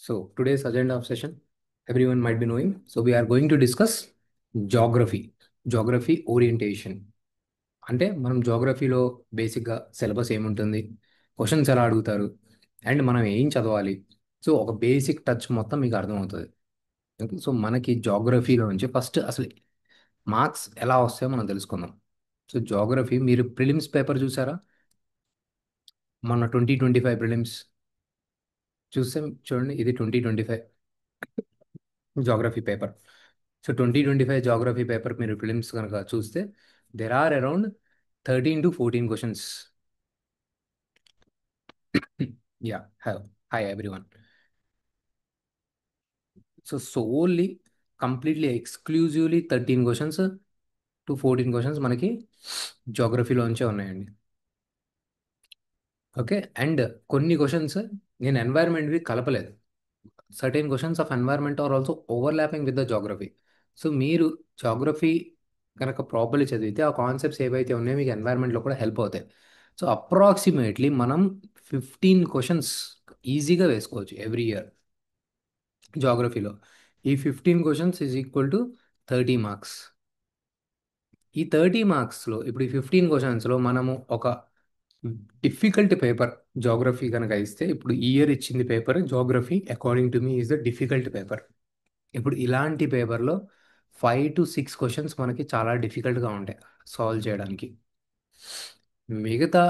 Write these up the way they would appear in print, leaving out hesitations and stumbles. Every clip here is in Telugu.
So today's agenda of session, everyone might be knowing. So we are going to discuss geography, geography orientation. అంటే మనం జోగ్రఫీలో బేసిక్గా సిలబస్ ఏముంటుంది, క్వశ్చన్స్ ఎలా అడుగుతారు, అండ్ మనం ఏం చదవాలి. సో ఒక బేసిక్ టచ్ మొత్తం మీకు అర్థమవుతుంది. ఓకే, సో మనకి జాగ్రఫీలో నుంచి ఫస్ట్ అసలు మార్క్స్ ఎలా వస్తాయో మనం తెలుసుకుందాం. సో జాగ్రఫీ మీరు ప్రిలిమ్స్ పేపర్ చూసారా? మన 2025 ప్రిలిమ్స్ చూస్తే చూడండి, ఇది 2025 geography paper. So 2025 geography paper మీరు ఫిలిమ్స్ కనుక చూస్తే there are around 13 to 14 questions. Yeah, hi everyone. So solely completely exclusively 13 questions to 14 questions మనకి జాగ్రఫీలోంచే ఉన్నాయండి. ఓకే, అండ్ కొన్ని క్వశ్చన్స్ నేను ఎన్వైర్న్మెంట్వి కలపలేదు. Certain questions of environment are also overlapping with the geography. So మీరు జాగ్రఫీ కనుక ప్రాపర్లీ చదివితే ఆ కాన్సెప్ట్స్ ఏవైతే ఉన్నాయో మీకు ఎన్వైర్న్మెంట్లో కూడా హెల్ప్ అవుతాయి. సో అప్రాక్సిమేట్లీ మనం 15 క్వశ్చన్స్ ఈజీగా వేసుకోవచ్చు ఎవ్రీ ఇయర్ జాగ్రఫీలో. ఈ 15 questions is equal to 30 marks. ఈ 30 మార్క్స్లో ఇప్పుడు ఈ 15 క్వశ్చన్స్లో మనము ఒక డిఫికల్ట్ పేపర్ జాగ్రఫీ కనుక ఇస్తే, ఇప్పుడు ఈ ఇయర్ ఇచ్చింది paper geography according to me is the difficult paper. ఇప్పుడు ఇలాంటి పేపర్లో 5 to 6 క్వశ్చన్స్ మనకి చాలా డిఫికల్ట్గా ఉంటాయి సాల్వ్ చేయడానికి. మిగతా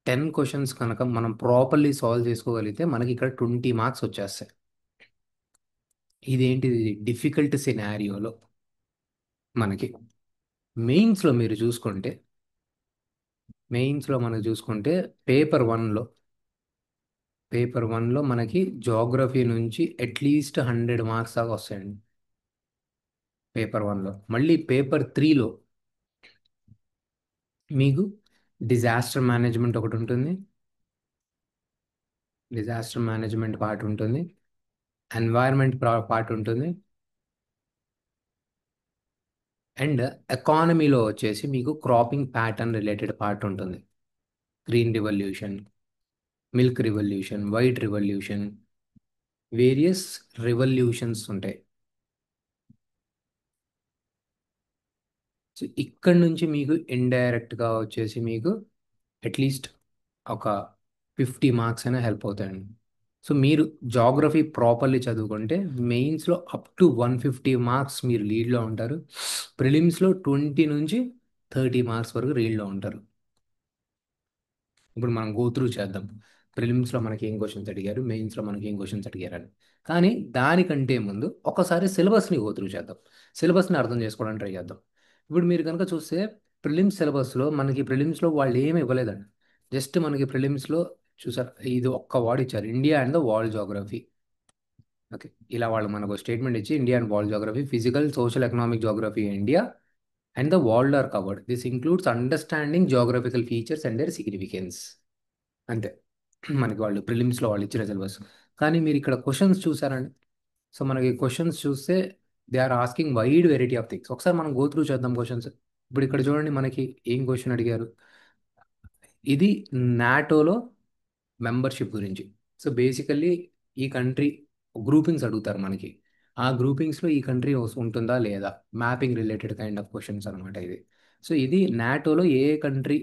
10 క్వశ్చన్స్ కనుక మనం ప్రాపర్లీ సాల్వ్ చేసుకోగలిగితే మనకి ఇక్కడ 20 మార్క్స్ వచ్చేస్తాయి. ఇదేంటిది? డిఫికల్ట్ సినారియోలో మనకి మెయిన్స్లో మీరు చూసుకుంటే, మనకు చూసుకుంటే పేపర్ వన్లో మనకి జాగ్రఫీ నుంచి అట్లీస్ట్ 100 మార్క్స్ దాకా వస్తాయండి పేపర్ 1లో. మళ్ళీ పేపర్ 3లో మీకు డిజాస్టర్ మేనేజ్మెంట్ ఒకటి ఉంటుంది, డిజాస్టర్ మేనేజ్మెంట్ పార్ట్ ఉంటుంది, ఎన్వైర్న్మెంట్ పార్ట్ ఉంటుంది, అండ్ ఎకానమీలో వచ్చేసి మీకు క్రాపింగ్ ప్యాటర్న్ రిలేటెడ్ పార్ట్ ఉంటుంది. Green revolution, milk revolution, white revolution, various revolutions ఉంటాయి. సో ఇక్కడ నుంచి మీకు ఇండైరెక్ట్గా వచ్చేసి మీకు అట్లీస్ట్ ఒక 50 మార్క్స్ అయినా హెల్ప్ అవుతాయండి. సో మీరు జాగ్రఫీ ప్రాపర్లీ చదువుకుంటే మెయిన్స్లో అప్ టు 150 మార్క్స్ మీరు లీడ్లో ఉంటారు. ప్రిలిమ్స్లో 20 నుంచి 30 మార్క్స్ వరకు లీడ్లో ఉంటారు. ఇప్పుడు మనం గో త్రూ చేద్దాం, ప్రిలిమ్స్లో మనకి ఏం క్వశ్చన్స్ అడిగారు, మెయిన్స్లో మనకి ఏం క్వశ్చన్స్ అడిగారని. కానీ దానికంటే ముందు ఒకసారి సిలబస్ని గో త్రూ చేద్దాం, సిలబస్ని అర్థం చేసుకోవడానికి ట్రై చేద్దాం. ఇప్పుడు మీరు కనుక చూస్తే ప్రిలిమ్స్ సిలబస్లో మనకి ప్రిలిమ్స్లో వాళ్ళు ఏమి ఇవ్వలేదండి. జస్ట్ మనకి ప్రిలిమ్స్లో చూసారు, ఇది ఒక్క వర్డ్ ఇచ్చారు, India and the world geography. Okay, ఇలా వాళ్ళు మనకు స్టేట్మెంట్ ఇచ్చి India and world geography, physical social economic geography India and the world are covered, this includes understanding geographical features and their significance. అంతే మనకి వాళ్ళు ప్రిలిమ్స్లో వాళ్ళు ఇచ్చిన సిలబస్. కానీ మీరు ఇక్కడ క్వశ్చన్స్ చూసారండి. సో మనకి క్వశ్చన్స్ చూస్తే they are asking wide variety of things. ఒకసారి మనం గో త్రూ చేద్దాం క్వశ్చన్స్. ఇప్పుడు ఇక్కడ చూడండి మనకి ఏం క్వశ్చన్ అడిగారు. ఇది నాటోలో మెంబర్షిప్ గురించి. సో బేసికల్లీ ఈ కంట్రీ గ్రూపింగ్స్ అడుగుతారు మనకి, ఆ గ్రూపింగ్స్లో ఈ కంట్రీ ఉంటుందా లేదా, mapping related kind of questions అనమాట ఇది. సో ఇది నాటోలో ఏ కంట్రీ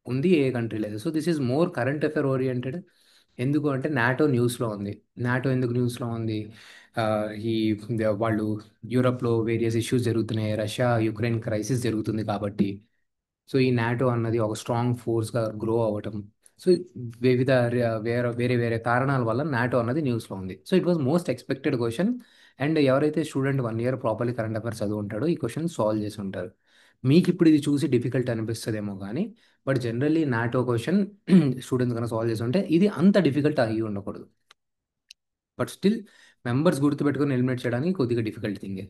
ఉంది, ఏ కంట్రీ లేదు. So this is more current affair oriented. ఎందుకు అంటే నాటో న్యూస్లో ఉంది. నాటో ఎందుకు న్యూస్లో ఉంది? ఆ, ఈ వాళ్ళు యూరప్లో వేరియస్ ఇష్యూస్ జరుగుతున్నాయి, రష్యా యుక్రెయిన్ క్రైసిస్ జరుగుతుంది కాబట్టి. సో ఈ నాటో అన్నది ఒక స్ట్రాంగ్ ఫోర్స్గా గ్రో అవ్వటం. సో వివిధ వేరే వేరే వేరే కారణాల వల్ల నాటో అన్నది న్యూస్లో ఉంది. So it was most expected question. And ఎవరైతే student 1 year properly current affairs చదువు ఉంటాడో ఈ క్వశ్చన్ సాల్వ్ చేసి ఉంటారు. మీకు ఇప్పుడు ఇది చూసి డిఫికల్ట్ అనిపిస్తుందేమో కానీ, but generally NATO question students కన్నా సాల్వ్ చేసి ఉంటే ఇది అంత డిఫికల్ట్ అయ్యి ఉండకూడదు. బట్ స్టిల్ మెంబర్స్ గుర్తుపెట్టుకొని ఎలిమినేట్ చేయడానికి కొద్దిగా డిఫికల్ట్ థింగే.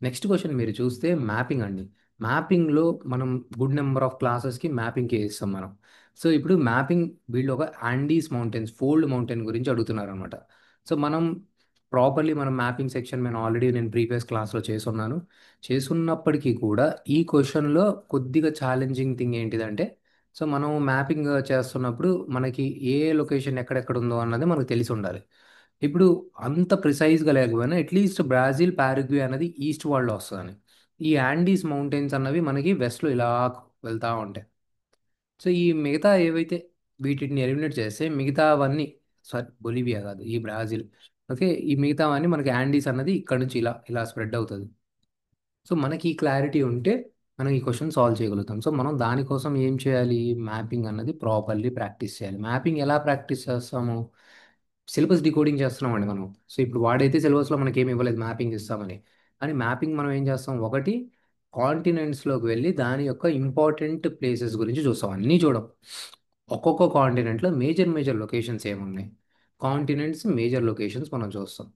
నెక్స్ట్ క్వశ్చన్ మీరు చూస్తే మ్యాపింగ్ అండి. మ్యాపింగ్లో మనం గుడ్ నెంబర్ ఆఫ్ క్లాసెస్కి మ్యాపింగ్కి వేస్తాం మనం. సో ఇప్పుడు మ్యాపింగ్ వీళ్ళు ఒక ఆండీస్ మౌంటైన్స్, ఫోల్డ్ మౌంటైన్ గురించి అడుగుతున్నారు అనమాట. సో మనం ప్రాపర్లీ మనం మ్యాపింగ్ సెక్షన్ నేను ఆల్రెడీ ప్రీవియస్ క్లాస్లో చేసున్నప్పటికీ కూడా ఈ క్వశ్చన్లో కొద్దిగా ఛాలెంజింగ్ థింగ్ ఏంటిదంటే, సో మనం మ్యాపింగ్ చేస్తున్నప్పుడు మనకి ఏ లొకేషన్ ఎక్కడెక్కడ ఉందో అన్నది మనకు తెలిసి ఉండాలి. ఇప్పుడు అంత ప్రిసైజ్గా లేకపోయినా అట్లీస్ట్ బ్రాజిల్ పారగ్వే అనేది ఈస్ట్ వాళ్ళలో వస్తుందని, ఈ యాండీస్ మౌంటైన్స్ అన్నవి మనకి వెస్ట్లో ఇలా వెళ్తూ ఉంటాయి. సో ఈ మిగతా ఏవైతే వీటిని ఎలిమినేట్ చేస్తే మిగతావన్నీ, సారీ బొలివియా కాదు, ఈ బ్రాజిల్, ఓకే, ఈ మిగతావన్నీ మనకి యాండీస్ అన్నది ఇక్కడ నుంచి ఇలా ఇలా స్ప్రెడ్ అవుతుంది. సో మనకి ఈ క్లారిటీ ఉంటే మనం ఈ క్వశ్చన్ సాల్వ్ చేయగలుగుతాం. సో మనం దానికోసం ఏం చేయాలి, మ్యాపింగ్ అన్నది ప్రాపర్లీ ప్రాక్టీస్ చేయాలి. మ్యాపింగ్ ఎలా ప్రాక్టీస్ చేస్తాము, సిలబస్ డికోడింగ్ చేస్తున్నామండి మనం. సో ఇప్పుడు వాడైతే సిలబస్లో మనకి ఏమి ఇవ్వలేదు మ్యాపింగ్ ఇస్తామని, కానీ మ్యాపింగ్ మనం ఏం చేస్తాం, ఒకటి కాంటినెంట్స్లోకి వెళ్ళి దాని యొక్క ఇంపార్టెంట్ ప్లేసెస్ గురించి చూస్తాం, అన్నీ చూడం. ఒక్కొక్క కాంటినెంట్లో మేజర్ మేజర్ లొకేషన్స్ ఏమున్నాయి, కాంటినెంట్స్ మేజర్ లొకేషన్స్ మనం చూస్తాం.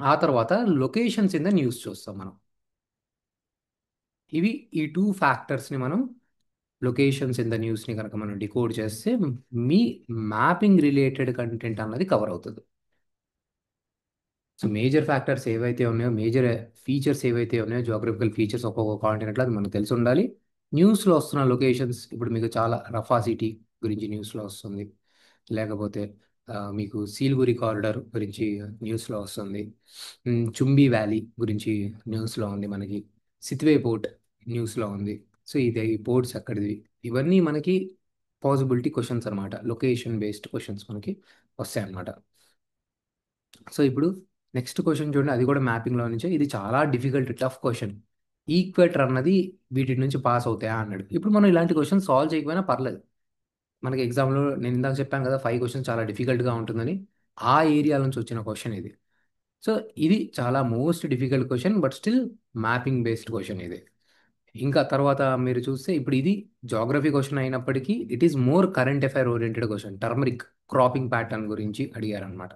ఆ తర్వాత లొకేషన్స్ ఇన్ ద న్యూస్ చూస్తాం మనం. ఇవి ఈ టూ ఫ్యాక్టర్స్ని మనం, లొకేషన్స్ ఇన్ ద న్యూస్ని కనుక మనం డికోడ్ చేస్తే మీ మ్యాపింగ్ రిలేటెడ్ కంటెంట్ అన్నది కవర్ అవుతుంది. సో మేజర్ ఫ్యాక్టర్స్ ఏవైతే ఉన్నాయో, మేజర్ ఫీచర్స్ ఏవైతే ఉన్నాయో, జోగ్రఫికల్ ఫీచర్స్ ఒక్కొక్క కాంటినెంట్లో అది మనకు తెలిసి ఉండాలి. న్యూస్లో వస్తున్న లొకేషన్స్, ఇప్పుడు మీకు చాలా రఫా సిటీ గురించి న్యూస్లో వస్తుంది, లేకపోతే మీకు సీల్గురి కారిడార్ గురించి న్యూస్లో వస్తుంది, చుంబీ వ్యాలీ గురించి న్యూస్లో ఉంది, మనకి సిత్వే పోర్ట్ న్యూస్లో ఉంది. సో ఇది ఈ పోర్ట్స్ ఎక్కడివి, ఇవన్నీ మనకి పాసిబిలిటీ క్వశ్చన్స్ అనమాట, లొకేషన్ బేస్డ్ క్వశ్చన్స్ మనకి వస్తాయి అన్నమాట. సో ఇప్పుడు నెక్స్ట్ క్వశ్చన్ చూడండి, అది కూడా మ్యాపింగ్లో నుంచే, ఇది చాలా డిఫికల్ట్ టఫ్ క్వశ్చన్. ఈక్వేటర్ అన్నది వీటి నుంచి పాస్ అవుతాయా అన్నాడు. ఇప్పుడు మనం ఇలాంటి క్వశ్చన్ సాల్వ్ చేయకపోయినా పర్లేదు, మనకి ఎగ్జామ్లో నేను ఇందాక చెప్పాను కదా 5 క్వశ్చన్స్ చాలా డిఫికల్ట్గా ఉంటుందని, ఆ ఏరియా నుంచి వచ్చిన క్వశ్చన్ ఇది. సో ఇది చాలా most difficult question, but still mapping based question ఇది. ఇంకా తర్వాత మీరు చూస్తే ఇప్పుడు ఇది జాగ్రఫీ క్వశ్చన్ అయినప్పటికీ it is more current affair oriented question. Turmeric cropping pattern గురించి అడిగారు అనమాట.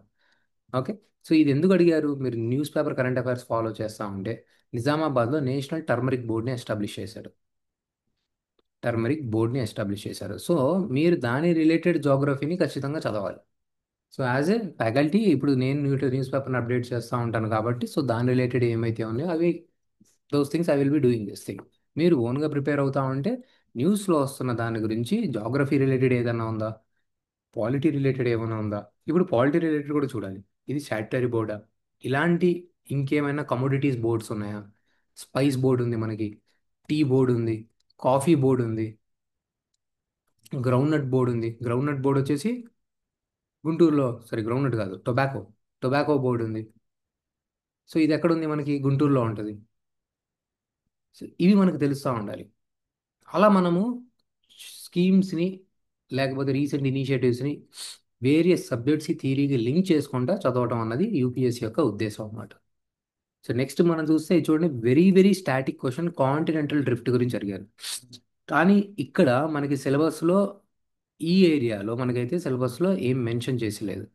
ఓకే, సో ఇది ఎందుకు అడిగారు, మీరు news paper current affairs follow చేస్తూ ఉంటే నిజామాబాద్లో నేషనల్ టర్మరిక్ బోర్డ్ని ఎస్టాబ్లిష్ చేశారు. సో మీరు దాని రిలేటెడ్ జాగ్రఫీని ఖచ్చితంగా చదవాలి. సో యాజ్ ఏ ఫ్యాకల్టీ ఇప్పుడు నేను న్యూస్ పేపర్ని అప్డేట్ చేస్తూ ఉంటాను కాబట్టి, సో దాని రిలేటెడ్ ఏమైతే ఉన్నాయో అవి, those things I will be doing this thing. మీరు ఓన్గా ప్రిపేర్ అవుతా ఉంటే న్యూస్లో వస్తున్న దాని గురించి జాగ్రఫీ రిలేటెడ్ ఏదైనా ఉందా, పాలిటీ రిలేటెడ్ ఏమైనా ఉందా, ఇప్పుడు పాలిటీ రిలేటెడ్ కూడా చూడాలి. ఇది స్టాట్యుటరీ బోర్డా, ఇలాంటి ఇంకేమైనా కమోడిటీస్ బోర్డ్స్ ఉన్నాయా, స్పైస్ బోర్డు ఉంది మనకి, టీ బోర్డు ఉంది, కాఫీ బోర్డు ఉంది, గ్రౌండ్నట్ బోర్డు ఉంది. గ్రౌండ్నట్ బోర్డు వచ్చేసి గుంటూరులో, సారీ గ్రౌండ్నట్ కాదు, టొబాకో బోర్డు ఉంది. సో ఇది ఎక్కడ ఉంది, మనకి గుంటూరులో ఉంటుంది. సో ఇవి మనకు తెలుస్తూ ఉండాలి. అలా మనము స్కీమ్స్ని, లేకపోతే రీసెంట్ ఇనిషియేటివ్స్ని వేరియస్ సబ్జెక్ట్స్కి థియరీకి లింక్ చేసుకుంటా చదవటం అన్నది యూపీఎస్సీ యొక్క ఉద్దేశం అన్నమాట. సో నెక్స్ట్ మనం చూస్తే ఇది చూడండి, very very static question, continental drift గురించి అడిగారు. కానీ ఇక్కడ మనకి సిలబస్లో, ఈ ఏరియాలో మనకైతే సిలబస్లో ఏం మెన్షన్ చేసి లేదు.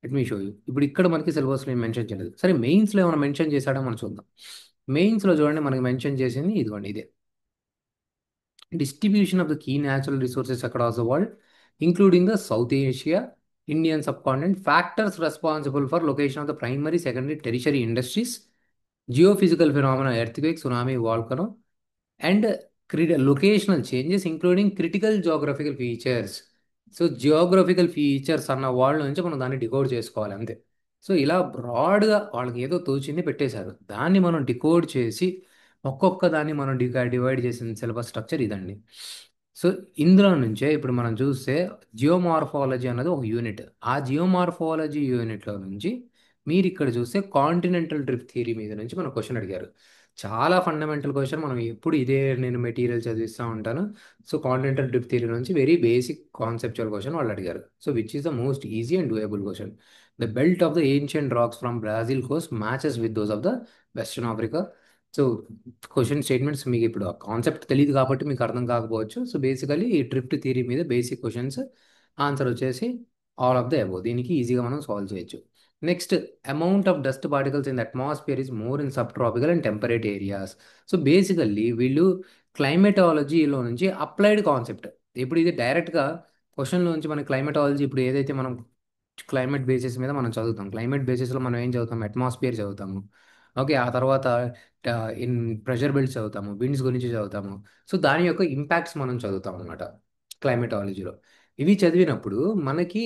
Let me show you. ఇప్పుడు ఇక్కడ మనకి సిలబస్లో ఏం మెన్షన్ చేయలేదు. సరే మెయిన్స్లో ఏమైనా మెన్షన్ చేశాడో మనం చూద్దాం. మెయిన్స్లో చూడండి మనకి మెన్షన్ చేసింది ఇదిగోండి ఇదే, distribution of the key natural resources across the world, including the South Asia, Indian subcontinent, factors responsible for location of the primary, secondary, tertiary industries, geophysical phenomena, earthquake, tsunami, volcano, and locational changes, including critical geographical features. So geographical features అన్న వాళ్ళ నుంచి మనం దాన్ని డికోడ్ చేసుకోవాలి అంతే. సో ఇలా బ్రాడ్గా వాళ్ళకి ఏదో తోచింది పెట్టేశారు, దాన్ని మనం డికోడ్ చేసి ఒక్కొక్క దాన్ని మనం డివైడ్ చేసిన సిలబస్ స్ట్రక్చర్ ఇదండి. సో ఇందులో నుంచే ఇప్పుడు మనం చూస్తే జియోమార్ఫాలజీ అన్నది ఒక యూనిట్. ఆ జియోమార్ఫాలజీ యూనిట్లో నుంచి మీరు ఇక్కడ చూస్తే కాంటినెంటల్ డ్రిఫ్ట్ థియరీ మీద నుంచి మన క్వశ్చన్ అడిగారు. చాలా ఫండమెంటల్ క్వశ్చన్, మనం ఎప్పుడు ఇదే నేను మెటీరియల్ చదివిస్తూ ఉంటాను. సో కాంటినెంటల్ డ్రిఫ్ట్ థియరీ నుంచి వెరీ బేసిక్ కాన్సెప్చువల్ క్వశ్చన్ వాళ్ళు అడిగారు. So which is the most easy and doable question, the belt of the ancient rocks from Brazil coast matches with those of the western Africa. So question statements మీకు ఇప్పుడు ఆ కాన్సెప్ట్ తెలియదు కాబట్టి మీకు అర్థం కాకపోవచ్చు. సో బేసికలీ ఈ డ్రిఫ్ట్ థియరీ మీద బేసిక్ క్వశ్చన్స్, ఆన్సర్ వచ్చేసి ఆల్ ఆఫ్ ద అబోవ్. దీనికి ఈజీగా మనం సాల్వ్ చేయొచ్చు. Next, amount of dust particles in the atmosphere is more in sub tropical and temperate areas. So basically వీళ్ళు క్లైమేటాలజీలో నుంచి అప్లైడ్ కాన్సెప్ట్. ఇప్పుడు ఇది డైరెక్ట్గా క్వశ్చన్లో నుంచి మన క్లైమేటాలజీ, ఇప్పుడు ఏదైతే మనం క్లైమేట్ బేసిస్ మీద మనం చదువుతాం, క్లైమేట్ బేసిస్లో మనం ఏం చదువుతాం, అట్మాస్ఫియర్ చదువుతాము. ఓకే, ఆ తర్వాత ఇన్ ప్రెషర్ బెల్ట్స్ చదువుతాము, విండ్స్ గురించి చదువుతాము. సో దాని యొక్క ఇంపాక్ట్స్ మనం చదువుతాం అనమాట క్లైమేటాలజీలో. ఇవి చదివినప్పుడు మనకి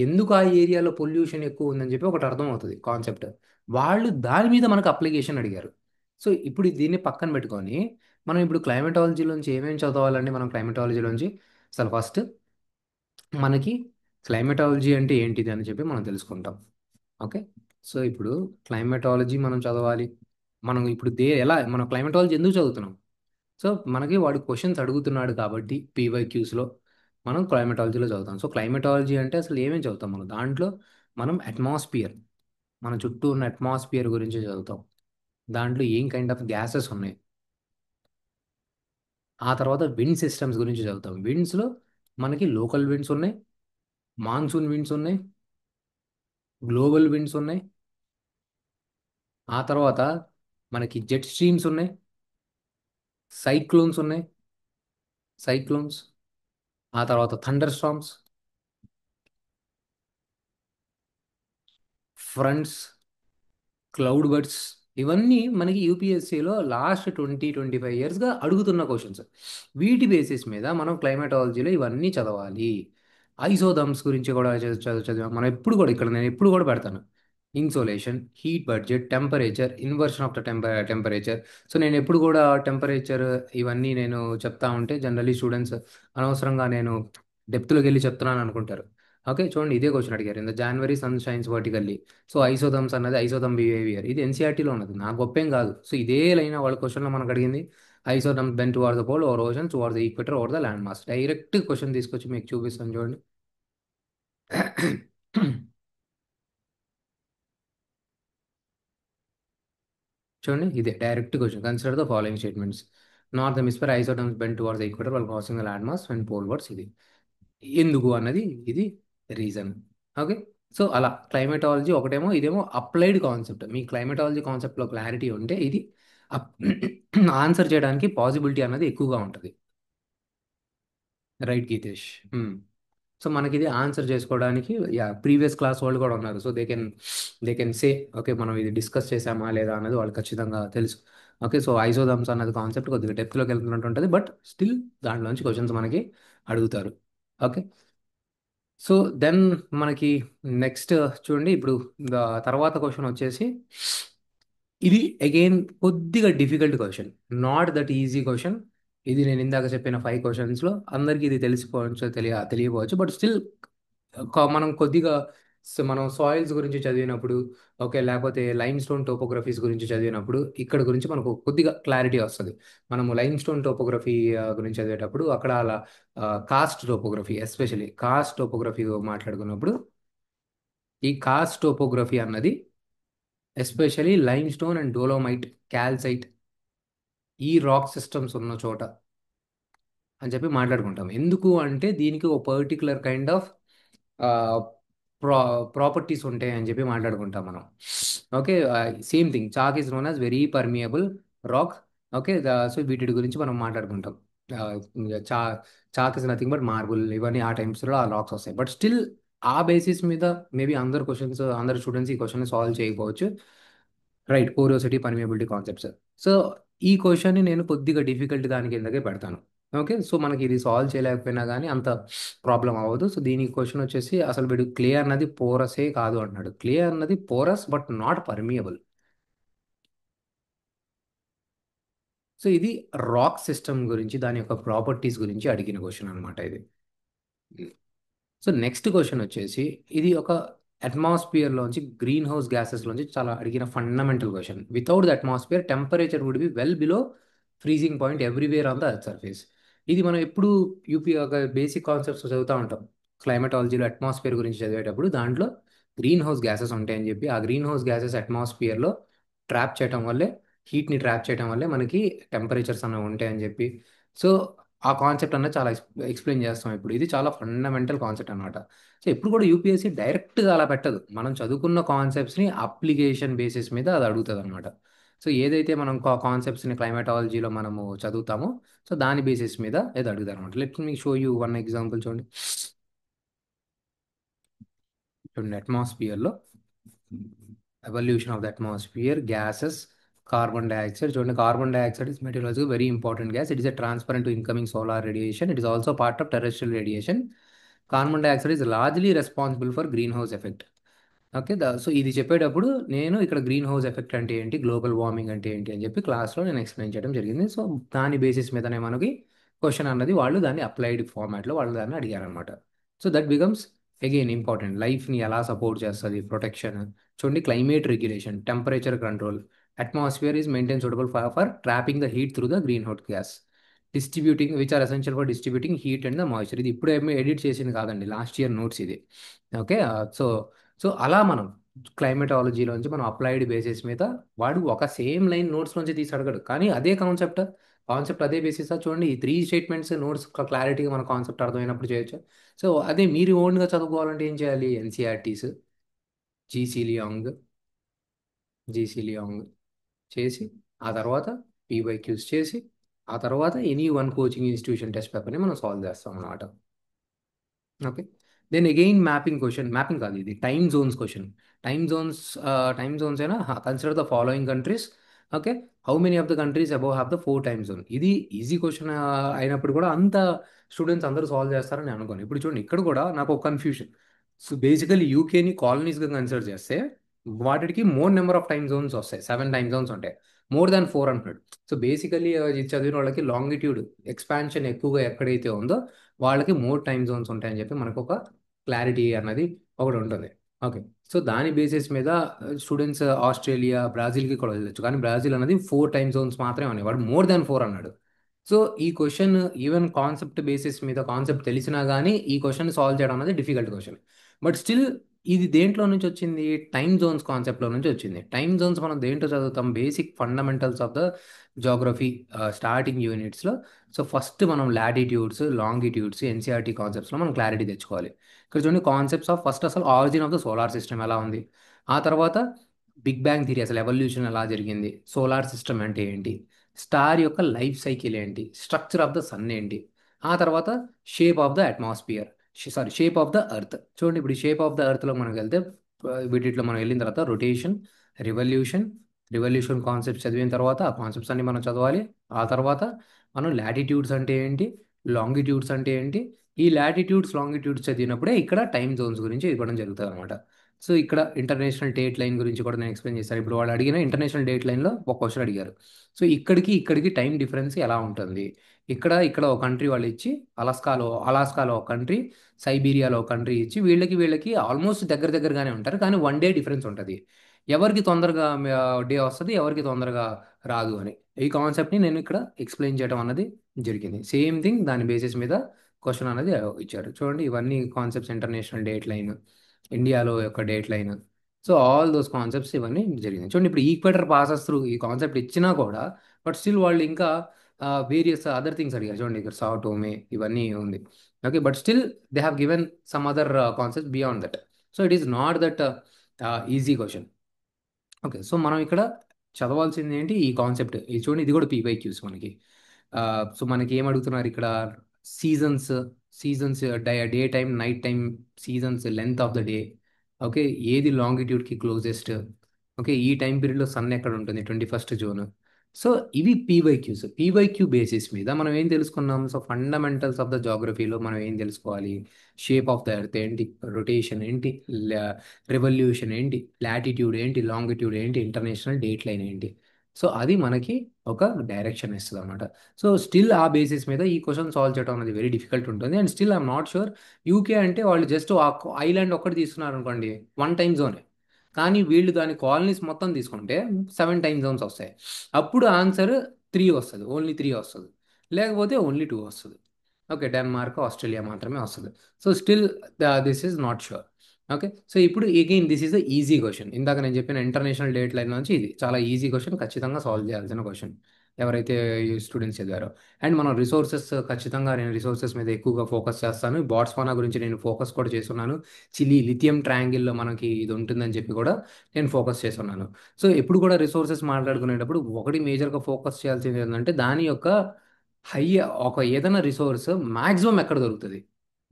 ఎందుకు ఆ ఏరియాలో పొల్యూషన్ ఎక్కువ ఉందని చెప్పి ఒకటి అర్థమవుతుంది కాన్సెప్ట్. వాళ్ళు దాని మీద మనకు అప్లికేషన్ అడిగారు. సో ఇప్పుడు దీన్ని పక్కన పెట్టుకొని మనం ఇప్పుడు క్లైమటాలజీలోంచి ఏమేమి చదవాలండి? మనం క్లైమటాలజీలోంచి అసలు ఫస్ట్ మనకి క్లైమటాలజీ అంటే ఏంటిది అని చెప్పి మనం తెలుసుకుంటాం. ఓకే. సో ఇప్పుడు క్లైమటాలజీ మనం చదవాలి. మనం ఇప్పుడు ఎలా మనం క్లైమటాలజీ ఎందుకు చదువుతున్నాం? సో మనకి వాడు క్వశ్చన్స్ అడుగుతున్నాడు కాబట్టి పీవైక్యూస్లో మనం క్లైమటాలజీలో చదువుతాం. సో క్లైమటాలజీ అంటే అసలు ఏమేమి చదువుతాం మనం దాంట్లో? మనం అట్మాస్ఫియర్, మన చుట్టూ ఉన్న అట్మాస్ఫియర్ గురించి చదువుతాం. దాంట్లో ఏం కైండ్ ఆఫ్ గ్యాసెస్ ఉన్నాయి. ఆ తర్వాత విండ్ సిస్టమ్స్ గురించి చదువుతాం. విండ్స్లో మనకి లోకల్ విండ్స్ ఉన్నాయి, మాన్సూన్ విండ్స్ ఉన్నాయి, గ్లోబల్ విండ్స్ ఉన్నాయి. ఆ తర్వాత మనకి జెట్ స్ట్రీమ్స్ ఉన్నాయి, సైక్లోన్స్ ఉన్నాయి, సైక్లోన్స్. ఆ తర్వాత thunder storms, fronts, cloud birds. ఇవన్నీ మనకి యూపీఎస్సీలో లాస్ట్ 20-25 ఇయర్స్గా అడుగుతున్న క్వశ్చన్స్. వీటి బేసిస్ మీద మనం క్లైమాటాలజీలో ఇవన్నీ చదవాలి. ఐసోథర్మ్స్ గురించి కూడా చదివాం మనం. ఎప్పుడు కూడా ఇక్కడ నేను ఎప్పుడు కూడా పెడతాను insolation, heat budget, temperature, inversion of the temperature. So నేను ఎప్పుడు కూడా టెంపరేచర్ ఇవన్నీ నేను చెప్తా ఉంటే జనరలీ స్టూడెంట్స్ అనవసరంగా నేను డెప్త్లోకి వెళ్ళి చెప్తున్నాను అనుకుంటారు. ఓకే, చూడండి ఇదే క్వశ్చన్ అడిగారు. In the January sun shines vertically. So isotherms అన్నది ఐసోథర్మ్ బిహేవియర్, ఇది ఎన్సీఆర్టీలో ఉన్నది, నా గొప్పేం కాదు. సో ఇదే లైన్ వాళ్ళ క్వశ్చన్లో మనకు అడిగింది. Isotherms bend toward the pole over ocean toward the equator over the land mass. Direct question తీసుకొచ్చి మీకు చూపిస్తాను చూడండి. చూడండి ఇదే direct question. Consider the following statements. North hemisphere isotherms bend towards the equator while crossing the land mass and polewards. ఇది ఎందుకు అన్నది, ఇది రీజన్. ఓకే. సో అలా క్లైమేటాలజీ ఒకటేమో, ఇదేమో అప్లైడ్ కాన్సెప్ట్. మీ క్లైమేటాలజీ కాన్సెప్ట్లో క్లారిటీ ఉంటే ఇది ఆన్సర్ చేయడానికి పాసిబిలిటీ అన్నది ఎక్కువగా ఉంటుంది. రైట్ గీతేష్. సో మనకి ఇది ఆన్సర్ చేసుకోవడానికి ప్రీవియస్ క్లాస్ వాళ్ళు కూడా ఉన్నారు. So they can say okay మనం ఇది డిస్కస్ చేసామా లేదా అన్నది వాళ్ళు ఖచ్చితంగా తెలుసు. ఓకే. సో ఐసోథర్మ్స్ అన్నది కాన్సెప్ట్ కొద్దిగా డెప్త్లోకి వెళ్తున్నట్టు ఉంటుంది, బట్ స్టిల్ దాంట్లోంచి క్వశ్చన్స్ మనకి అడుగుతారు. ఓకే. సో దెన్ మనకి నెక్స్ట్ చూడండి ఇప్పుడు తర్వాత క్వశ్చన్ వచ్చేసి ఇది అగైన్ కొద్దిగా difficult question, not that easy question. ఇది నేను ఇందాక చెప్పిన 5 క్వశ్చన్స్లో అందరికీ ఇది తెలిసిపోవచ్చు, తెలియకపోవచ్చు, బట్ స్టిల్ మనం కొద్దిగా మనం సాయిల్స్ గురించి చదివినప్పుడు, ఓకే, లేకపోతే లైమ్ స్టోన్ టోపోగ్రఫీస్ గురించి చదివినప్పుడు ఇక్కడ గురించి మనకు కొద్దిగా క్లారిటీ వస్తుంది. మనము లైమ్ స్టోన్ టోపోగ్రఫీ గురించి చదివేటప్పుడు అక్కడ అలా karst topography, especially karst topography మాట్లాడుకున్నప్పుడు ఈ కాస్ట్ టోపోగ్రఫీ అన్నది especially lime stone and dolomite, calcite, ఈ రాక్ సిస్టమ్స్ ఉన్న చోట అని చెప్పి మాట్లాడుకుంటాం. ఎందుకు అంటే దీనికి ఒక particular kind of pro properties ఉంటాయి అని చెప్పి మాట్లాడుకుంటాం మనం. Okay. Same thing chalk is known as very permeable rock. Okay. So వీటి గురించి మనం మాట్లాడుకుంటాం. ఇంకా chalk is nothing but marble, ఇవన్నీ ఆ టైమ్స్లో ఆ రాక్స్ వస్తాయి. బట్ స్టిల్ ఆ బేసిస్ మీద మేబీ అందరు స్టూడెంట్స్ ఈ క్వశ్చన్ సాల్వ్ చేయకపోవచ్చు. Right, porosity, permeability concepts. So ఈ క్వశ్చన్ని నేను కొద్దిగా డిఫికల్ట్ దాని కిందకే పెడతాను. ఓకే. సో మనకి ఇది సాల్వ్ చేయలేకపోయినా కానీ అంత ప్రాబ్లం అవ్వదు. సో దీనికి క్వశ్చన్ వచ్చేసి అసలు వీడు క్లే అన్నది పోరసే కాదు అంటున్నాడు. క్లే అన్నది porous but not permeable. So ఇది రాక్ సిస్టమ్ గురించి, దాని యొక్క ప్రాపర్టీస్ గురించి అడిగిన క్వశ్చన్ అనమాట ఇది. సో నెక్స్ట్ క్వశ్చన్ వచ్చేసి ఇది ఒక అట్మాస్ఫియర్లోంచి గ్రీన్ హౌస్ గ్యాసెస్లోంచి చాలా అడిగిన fundamental question. Without the atmosphere temperature would be well below freezing point everywhere on the earth surface. ఇది మనం ఎప్పుడు ఒక బేసిక్ కాన్సెప్ట్స్ చదువుతూ ఉంటాం క్లైమటాలజీలో. అట్మాస్ఫియర్ గురించి చదివేటప్పుడు దాంట్లో గ్రీన్ హౌస్ గ్యాసెస్ ఉంటాయని చెప్పి, ఆ గ్రీన్ హౌస్ గ్యాసెస్ అట్మాస్ఫియర్లో ట్రాప్ చేయడం వల్లే, హీట్ని ట్రాప్ చేయడం వల్లే మనకి టెంపరేచర్స్ అనేవి ఉంటాయని చెప్పి, సో ఆ కాన్సెప్ట్ అన్నది చాలా ఎక్స్ప్లెయిన్ చేస్తాం. ఇప్పుడు ఇది చాలా ఫండమెంటల్ కాన్సెప్ట్ అనమాట. సో ఎప్పుడు కూడా యూపీఎస్సీ డైరెక్ట్గా అలా పెట్టదు. మనం చదువుకున్న కాన్సెప్ట్స్ని అప్లికేషన్ బేసిస్ మీద అది అడుగుతుంది అనమాట. సో ఏదైతే మనం కాన్సెప్ట్స్ని క్లైమాటాలజీలో మనము చదువుతామో, సో దాని బేసిస్ మీద ఇది అడుగుతారు అనమాట. Let me show you one example. చూడండి చూడండి అట్మాస్ఫియర్లో evolution of the atmosphere gases, carbon dioxide. చూడండి carbon dioxide is materials very important gas. It is a transparent to incoming solar radiation. It is also part of terrestrial radiation. Carbon dioxide is largely responsible for green house effect. Okay, so ఇది చెప్పేటప్పుడు నేను ఇక్కడ గ్రీన్ హౌస్ ఎఫెక్ట్ అంటే ఏంటి, గ్లోబల్ వార్మింగ్ అంటే ఏంటి అని చెప్పి క్లాస్లో నేను ఎక్స్ప్లెయిన్ చేయడం జరిగింది. సో దాని బేసిస్ మీదనే మనకి క్వశ్చన్ అన్నది వాళ్ళు దాన్ని అప్లైడ్ ఫార్మాట్లో వాళ్ళు దాన్ని అడిగారనమాట. So that becomes again important. లైఫ్ని ఎలా సపోర్ట్ చేస్తుంది, ప్రొటెక్షన్. చూడండి, climate regulation, temperature control, atmosphere is maintain suitable for trapping the heat through the green house gas, distributing which are essential for distributing heat and the moisture. ఇది ఇప్పుడు ఏమీ ఎడిట్ చేసింది కాదండి, లాస్ట్ ఇయర్ నోట్స్ ఇది. ఓకే, సో సో అలా మనం క్లైమేటాలజీలోంచి మనం అప్లైడ్ బేసిస్ మీద వాడు ఒక సేమ్ లైన్ నోట్స్ నుంచి తీసి అడగడు, కానీ అదే కాన్సెప్ట్, కాన్సెప్ట్ అదే బేసిస్. చూడండి, ఈ 3 స్టేట్మెంట్స్ నోట్స్ క్లారిటీగా మన కాన్సెప్ట్ అర్థమైనప్పుడు చేయొచ్చు. సో అదే మీరు ఓన్గా చదువుకోవాలంటే ఏం చేయాలి, NCERTs, G C Leong, G C Leong చేసి, ఆ తర్వాత పీవైక్యూస్ చేసి, ఆ తర్వాత any one coaching institution test పేపర్ని మనం సాల్వ్ చేస్తాం అన్నమాట. Okay, then again mapping question, mapping కాదు ఇది, time zones question. Time zones అయినా consider the following countries. Okay, how many of the countries above have the 4 time zone. ఇది ఈజీ క్వశ్చన్ అయినప్పుడు కూడా అంత స్టూడెంట్స్ అందరూ సాల్వ్ చేస్తారని అనుకోను. ఇప్పుడు చూడండి, ఇక్కడ కూడా నాకు ఒక కన్ఫ్యూషన్. సో బేసికలీ యూకేని కాలనీస్గా కన్సిడర్ చేస్తే వాటికి more number of time Jones వస్తాయి, 7 టైమ్ జోన్స్ ఉంటాయి. మోర్ దాన్ 4 అంటున్నాడు. సో బేసికలీ ఇది చదివిన వాళ్ళకి లాంగిట్యూడ్ ఎక్స్పాన్షన్ ఎక్కువగా ఎక్కడైతే ఉందో వాళ్ళకి మోర్ టైమ్ జోన్స్ ఉంటాయని చెప్పి మనకు ఒక క్లారిటీ అన్నది ఒకటి ఉంటుంది. ఓకే, సో దాని బేసిస్ మీద స్టూడెంట్స్ ఆస్ట్రేలియా, బ్రాజిల్కి కూడా వెళ్ళొచ్చు, కానీ బ్రాజిల్ అనేది 4 టైమ్ జోన్స్ మాత్రమే ఉన్నాయి, వాడు మోర్ దాన్ 4 అన్నాడు. సో ఈ క్వశ్చన్ ఈవెన్ కాన్సెప్ట్ బేసిస్ మీద కాన్సెప్ట్ తెలిసినా కానీ ఈ క్వశ్చన్ సాల్వ్ చేయడం అనేది డిఫికల్ట్ క్వశ్చన్. బట్ స్టిల్ ఇది దేంట్లో నుంచి వచ్చింది, టైమ్ జోన్స్ కాన్సెప్ట్లో నుంచి వచ్చింది. టైమ్ జోన్స్ మనం దేంట్లో చదువుతాం, basic fundamentals of the geography starting యూనిట్స్లో. సో ఫస్ట్ మనం లాటిట్యూడ్స్, లాంగిట్యూడ్స్, ఎన్సీఆర్టీ కాన్సెప్ట్స్లో మనం క్లారిటీ తెచ్చుకోవాలి. ఇక్కడ చూడండి, కాన్సెప్ట్స్ ఆఫ్ ఫస్ట్ అసలు origin of the solar system ఎలా ఉంది, ఆ తర్వాత బిగ్ బ్యాంగ్ థియరీ, అసలు ఎవల్యూషన్ ఎలా జరిగింది, సోలార్ సిస్టమ్ అంటే ఏంటి, స్టార్ యొక్క లైఫ్ సైకిల్ ఏంటి, స్ట్రక్చర్ ఆఫ్ ద సన్ ఏంటి, ఆ తర్వాత shape of the atmosphere, shape of the earth. చూడండి, ఇప్పుడు షేప్ ఆఫ్ ద ఎర్త్లో మనం వెళ్తే వీటిలో మనం వెళ్ళిన తర్వాత రొటేషన్, రివల్యూషన్, రివల్యూషన్ కాన్సెప్ట్స్ చదివిన తర్వాత ఆ కాన్సెప్ట్స్ అన్ని మనం చదవాలి. ఆ తర్వాత మనం లాటిట్యూడ్స్ అంటే ఏంటి, లాంగిట్యూడ్స్ అంటే ఏంటి, ఈ లాటిట్యూడ్స్ లాంగిట్యూడ్స్ చదివినప్పుడే ఇక్కడ టైం జోన్స్ గురించి ఇవ్వడం జరుగుతుంది అనమాట. సో ఇక్కడ ఇంటర్నేషనల్ డేట్ లైన్ గురించి కూడా నేను ఎక్స్ప్లెయిన్ చేస్తాను. ఇప్పుడు వాళ్ళు అడిగిన ఇంటర్నేషనల్ డేట్ లైన్లో ఒక క్వశ్చన్ అడిగారు. సో ఇక్కడికి ఇక్కడికి టైం డిఫరెన్స్ ఎలా ఉంటుంది, ఇక్కడ ఒక కంట్రీ వాళ్ళు ఇచ్చి, అలాస్కాలో ఒక కంట్రీ, సైబీరియాలో ఒక కంట్రీ ఇచ్చి, వీళ్ళకి ఆల్మోస్ట్ దగ్గర దగ్గరగానే ఉంటారు, కానీ 1 డే డిఫరెన్స్ ఉంటుంది. ఎవరికి తొందరగా డే వస్తుంది, ఎవరికి తొందరగా రాదు అని ఈ కాన్సెప్ట్ని నేను ఇక్కడ ఎక్స్ప్లెయిన్ చేయడం అన్నది జరిగింది. సేమ్ థింగ్ దాని బేసిస్ మీద క్వశ్చన్ అనేది ఇచ్చారు. చూడండి, ఇవన్నీ కాన్సెప్ట్స్, ఇంటర్నేషనల్ డేట్ లైన్, ఇండియాలో యొక్క date line. So all those concepts ఇవన్నీ జరిగింది. చూడండి, ఇప్పుడు ఈక్వేటర్ పాసెస్ త్రూ ఈ కాన్సెప్ట్ ఇచ్చినా కూడా బట్ స్టిల్ వాళ్ళు ఇంకా వేరియస్ అదర్ థింగ్స్ అడిగారు. చూడండి, ఇక్కడ సాటోమే ఇవన్నీ ఉంది. Okay, but still they have given some other concept beyond that. So it is not that easy question. Okay, so మనం ఇక్కడ చదవాల్సింది ఏంటి, ఈ కాన్సెప్ట్. ఇది చూడండి, ఇది కూడా పీవైక్యూస్ మనకి. సో మనకి ఏం అడుగుతున్నారు ఇక్కడ, seasons, day time, night time, seasons, length of the day. Okay, ఏది లాంగిట్యూడ్కి క్లోజెస్ట్. ఓకే, ఈ టైం పీరియడ్లో సన్ ఎక్కడ ఉంటుంది, 21st జూన్. సో ఇవి పీవైక్యూ బేసిస్ మీద మనం ఏం తెలుసుకున్నాం. సో ఫండమెంటల్స్ ఆఫ్ ద జాగ్రఫీలో మనం ఏం తెలుసుకోవాలి, షేప్ ఆఫ్ ద ఎర్త్ ఏంటి, రొటేషన్ ఏంటి, రెవల్యూషన్ ఏంటి, లాటిట్యూడ్ ఏంటి, లాంగిట్యూడ్ ఏంటి, ఇంటర్నేషనల్ డేట్ లైన్ ఏంటి. సో అది మనకి ఒక డైరెక్షన్ ఇస్తుంది అనమాట. సో స్టిల్ ఆ బేసిస్ మీద ఈ క్వశ్చన్ సాల్వ్ చేయడం అనేది వెరీ డిఫికల్ట్ ఉంటుంది. And still I'm not sure, UK అంటే వాళ్ళు జస్ట్ ఆ ఐలాండ్ ఒక్కటి తీసుకున్నారు అనుకోండి, 1 టైమ్ జోనే. కానీ వీళ్ళు దాని కాలనీస్ మొత్తం తీసుకుంటే 7 టైమ్ జోన్స్ వస్తాయి. అప్పుడు ఆన్సర్ 3 వస్తుంది, ఓన్లీ 3 వస్తుంది, లేకపోతే ఓన్లీ 2 వస్తుంది. ఓకే, డెన్మార్క్, ఆస్ట్రేలియా మాత్రమే వస్తుంది. So still this is not sure. Okay, so ఇప్పుడు again this is the easy question. ఇందాక నేను చెప్పిన ఇంటర్నేషనల్ డేట్ లైన్ నుంచి ఇది చాలా ఈజీ క్వశ్చన్, ఖచ్చితంగా సాల్వ్ చేయాల్సిన క్వశ్చన్ ఎవరైతే స్టూడెంట్స్ చదివారో. అండ్ మనం రిసోర్సెస్, ఖచ్చితంగా నేను రిసోర్సెస్ మీద ఎక్కువగా ఫోకస్ చేస్తాను. బాట్స్వానా గురించి నేను ఫోకస్ కూడా చేస్తున్నాను. చిలీ లిథియం ట్రయాంగిల్లో మనకి ఇది ఉంటుందని చెప్పి కూడా నేను ఫోకస్ చేస్తున్నాను. సో ఎప్పుడు కూడా రిసోర్సెస్ మాట్లాడుకునేటప్పుడు ఒకటి మేజర్గా ఫోకస్ చేయాల్సింది ఏంటంటే దాని యొక్క హై, ఒక ఏదైనా రిసోర్స్ మ్యాక్సిమం ఎక్కడ దొరుకుతుంది,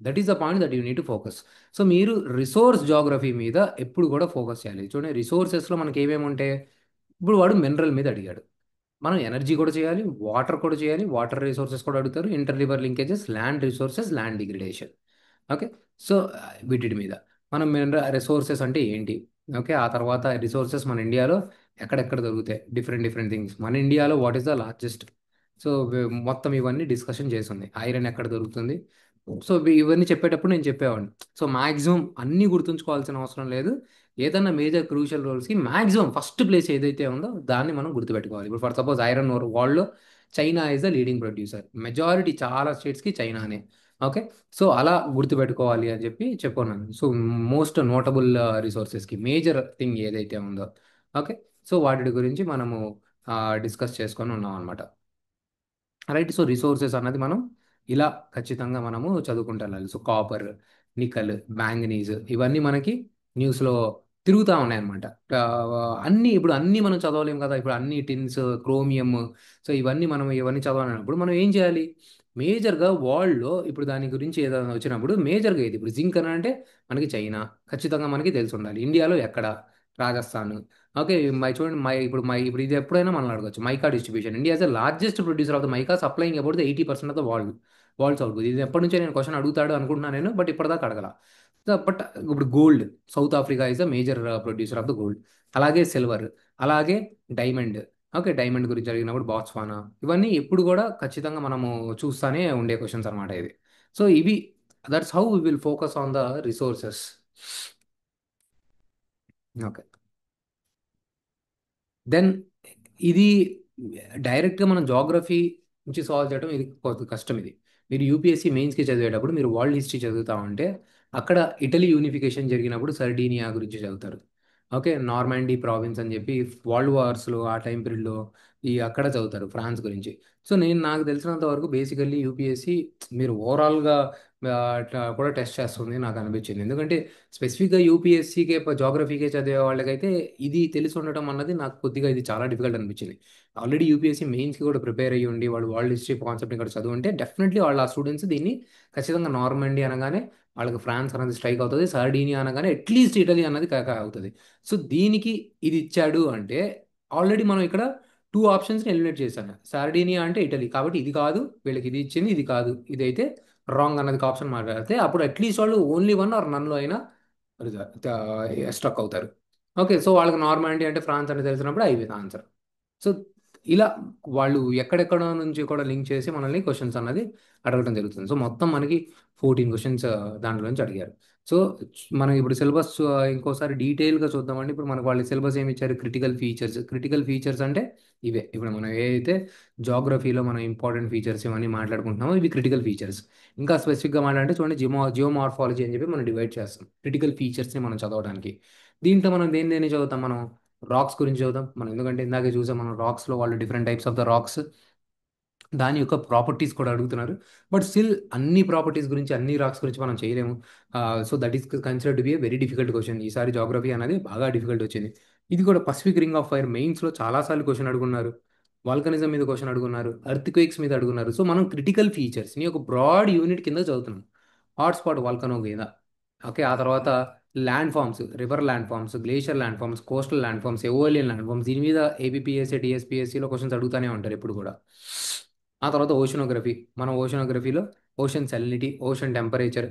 that is the point that you need to focus. So మీరు రిసోర్స్ జాగ్రఫీ మీద ఎప్పుడు కూడా ఫోకస్ చేయాలి. చూడండి, రిసోర్సెస్లో మనకి ఏమేమి ఉంటాయి, ఇప్పుడు వాడు మినరల్ మీద అడిగాడు, మనం ఎనర్జీ కూడా చేయాలి, వాటర్ కూడా చేయాలి, వాటర్ రిసోర్సెస్ కూడా అడుగుతారు, inter river linkages, land resources, land degradation. Okay. So వీటి మీద మనం రిసోర్సెస్ అంటే ఏంటి? ఓకే. ఆ తర్వాత రిసోర్సెస్ మన ఇండియాలో ఎక్కడెక్కడ దొరుకుతాయి, డిఫరెంట్ డిఫరెంట్ థింగ్స్ మన ఇండియాలో what is the largest. So మొత్తం ఇవన్నీ డిస్కషన్ చేస్తుంది. ఐరన్ ఎక్కడ దొరుకుతుంది. సో ఇవన్నీ చెప్పేటప్పుడు నేను చెప్పేవాడిని. సో మాక్సిమం అన్నీ గుర్తుంచుకోవాల్సిన అవసరం లేదు. ఏదన్నా మేజర్ క్రూషియల్ రోల్స్కి మాక్సిమం ఫస్ట్ ప్లేస్ ఏదైతే ఉందో దాన్ని మనం గుర్తుపెట్టుకోవాలి. ఇప్పుడు ఫర్ సపోజ్ ఐరన్ ఓర్ వరల్డ్లో China is the leading producer. Majority చాలా స్టేట్స్కి చైనానే. ఓకే. సో అలా గుర్తుపెట్టుకోవాలి అని చెప్పి చెప్పుకున్నాను. సో మోస్ట్ నోటబుల్ రిసోర్సెస్కి మేజర్ థింగ్ ఏదైతే ఉందో. ఓకే. సో వాటి గురించి మనము డిస్కస్ చేసుకొని ఉన్నాం అనమాట. రైట్. సో రిసోర్సెస్ అన్నది మనం ఇలా ఖచ్చితంగా మనము చదువుకుంటూ వెళ్ళాలి. సో కాపర్, నికల్, మ్యాంగనీస్ ఇవన్నీ మనకి న్యూస్లో తిరుగుతూ ఉన్నాయన్నమాట. అన్నీ ఇప్పుడు అన్నీ మనం చదవలేం కదా. ఇప్పుడు అన్ని టిన్స్, క్రోమియం, సో ఇవన్నీ చదవాలన్నప్పుడు మనం ఏం చేయాలి? మేజర్గా వరల్డ్లో ఇప్పుడు దాని గురించి ఏదైనా వచ్చినప్పుడు మేజర్గా ఇది ఇప్పుడు జింక్ అని అంటే మనకి చైనా ఖచ్చితంగా మనకి తెలిసి ఉండాలి. ఇండియాలో ఎక్కడ? రాజస్థాన్. ఓకే. చూడండి ఇప్పుడు ఇది ఎప్పుడైనా మనం అడగచ్చు. Mica distribution India the largest producer of the mica supplying about the 80% of the world's output. ఇది ఎప్పటి నుంచో నేను క్వశ్చన్ అడుగుతాడు అనుకుంటున్నాను నేను, బట్ ఇప్పటిదాకా అడగల. బట్ ఇప్పుడు gold, south Africa is the major producer of the gold. అలాగే సిల్వర్, అలాగే డైమండ్. ఓకే. డైమండ్ గురించి అడిగినప్పుడు బాట్స్వానా. ఇవన్నీ ఎప్పుడు కూడా ఖచ్చితంగా మనము చూస్తానే ఉండే క్వశ్చన్స్ అనమాట ఇది. సో ఇవి that's how we will focus on the resources. Okay. Then ఇది డైరెక్ట్గా మనం జాగ్రఫీ నుంచి సాల్వ్ చేయడం ఇది కొంత కష్టం. ఇది మీరు యూపీఎస్సీ మెయిన్స్కి చదివేటప్పుడు మీరు వరల్డ్ హిస్టరీ చదువుతా ఉంటే అక్కడ ఇటలీ యూనిఫికేషన్ జరిగినప్పుడు సర్డీనియా గురించి చదువుతారు. ఓకే. నార్మాండీ ప్రావిన్స్ అని చెప్పి వరల్డ్ వార్స్లో ఆ టైం పీరియడ్లో అక్కడ చదువుతారు ఫ్రాన్స్ గురించి. సో నాకు తెలిసినంత వరకు బేసికల్లీ యూపీఎస్సీ మీరు ఓవరాల్గా కూడా టెస్ట్ చేస్తుంది నాకు అనిపించింది. ఎందుకంటే స్పెసిఫిక్గా యూపీఎస్సీకే జాగ్రఫీకే చదివే వాళ్ళకైతే ఇది తెలిసి ఉండటం అన్నది నాకు కొద్దిగా ఇది చాలా డిఫికల్ట్ అనిపించింది. ఆల్రెడీ యూపీఎస్సీ మెయిన్స్కి కూడా ప్రిపేర్ అయ్యి ఉండి వాళ్ళు వరల్డ్ హిస్టరీ కాన్సెప్ట్ని కూడా చదువుంటే డెఫినెట్లీ వాళ్ళ ఆ స్టూడెంట్స్ దీన్ని ఖచ్చితంగా నార్మండీ అనగానే వాళ్ళకి ఫ్రాన్స్ అనేది స్ట్రైక్ అవుతుంది, సర్డీనియా అనగానే అట్లీస్ట్ ఇటలీ అన్నది అవుతుంది. సో దీనికి ఇది ఇచ్చాడు అంటే ఆల్రెడీ మనం ఇక్కడ టూ ఆప్షన్స్ని ఎలిమినేట్ చేశాను. సార్డీనియా అంటే ఇటలీ కాబట్టి ఇది కాదు, వీళ్ళకి ఇది ఇచ్చింది ఇది కాదు, ఇదైతే రాంగ్ అన్నది ఆప్షన్ మాట్లాడితే అప్పుడు అట్లీస్ట్ వాళ్ళు ఓన్లీ వన్ ఆర్ నన్లో అయినా స్ట్రక్ అవుతారు. ఓకే. సో వాళ్ళకి నార్మాలిటీ అంటే ఫ్రాన్స్ అని తెలిసినప్పుడు అయిపోయింది ఆన్సర్. సో ఇలా వాళ్ళు ఎక్కడెక్కడ నుంచి కూడా లింక్ చేసి మనల్ని క్వశ్చన్స్ అన్నది అడగడం జరుగుతుంది. సో మొత్తం మనకి 14 క్వశ్చన్స్ దాంట్లో నుంచి అడిగారు. సో మనం ఇప్పుడు సిలబస్ ఇంకోసారి డీటెయిల్గా చూద్దామండి. ఇప్పుడు మనకు వాళ్ళు సిలబస్ ఏమి ఇచ్చారు? Critical features. క్రిటికల్ ఫీచర్స్ అంటే ఇవే ఇప్పుడు మనం ఏదైతే జాగ్రఫీలో మనం ఇంపార్టెంట్ ఫీచర్స్ ఇవన్నీ మాట్లాడుకుంటున్నామో ఇవి క్రిటికల్ ఫీచర్స్. ఇంకా స్పెసిఫిక్గా మాట్లాడంటే చూడండి జియోమార్ఫాలజీ అని చెప్పి మనం డివైడ్ చేస్తాం క్రిటికల్ ఫీచర్స్ని మనం చదవడానికి. దీంట్లో మనం దేని దేని చదువుతాం? మనం రాక్స్ గురించి చదువుతాం మనం. ఎందుకంటే ఇందాకే చూసాం మనం రాక్స్లో వాళ్ళు different types of the rocks దాని యొక్క ప్రాపర్టీస్ కూడా అడుగుతున్నారు. బట్ స్టిల్ అన్ని ప్రాపర్టీస్ గురించి అన్ని రాక్స్ గురించి మనం చేయలేము. So that is consider to be a very difficult question. ఈసారి జాగ్రఫీ అనేది బాగా డిఫికల్ట్ వచ్చింది. ఇది కూడా పసిఫిక్ రింగ్ ఆఫ్ ఫైర్ మెయిన్స్లో చాలాసార్లు క్వశ్చన్ అడుగున్నారు. వాల్కనిజం మీద క్వశ్చన్ అడుగున్నారు, ఎర్త్ క్వేక్స్ మీద అడుగున్నారు. సో మనం క్రిటికల్ ఫీచర్స్ని ఒక బ్రాడ్ యూనిట్ కింద చదువుతున్నాం. హాట్స్పాట్ వాల్కనో మీద. ఓకే. ఆ తర్వాత land forms, river land forms, glacier land forms, coastal land forms, aeolian land forms, దీని మీద ఏపీఎస్సీ టీఎస్పీఎస్సీలో క్వశ్చన్స్ అడుగుతూనే ఉంటారు ఎప్పుడు కూడా. ఆ తర్వాత ఓషనోగ్రఫీ. మనం ఓషనోగ్రఫీలో ocean salinity, ocean temperature.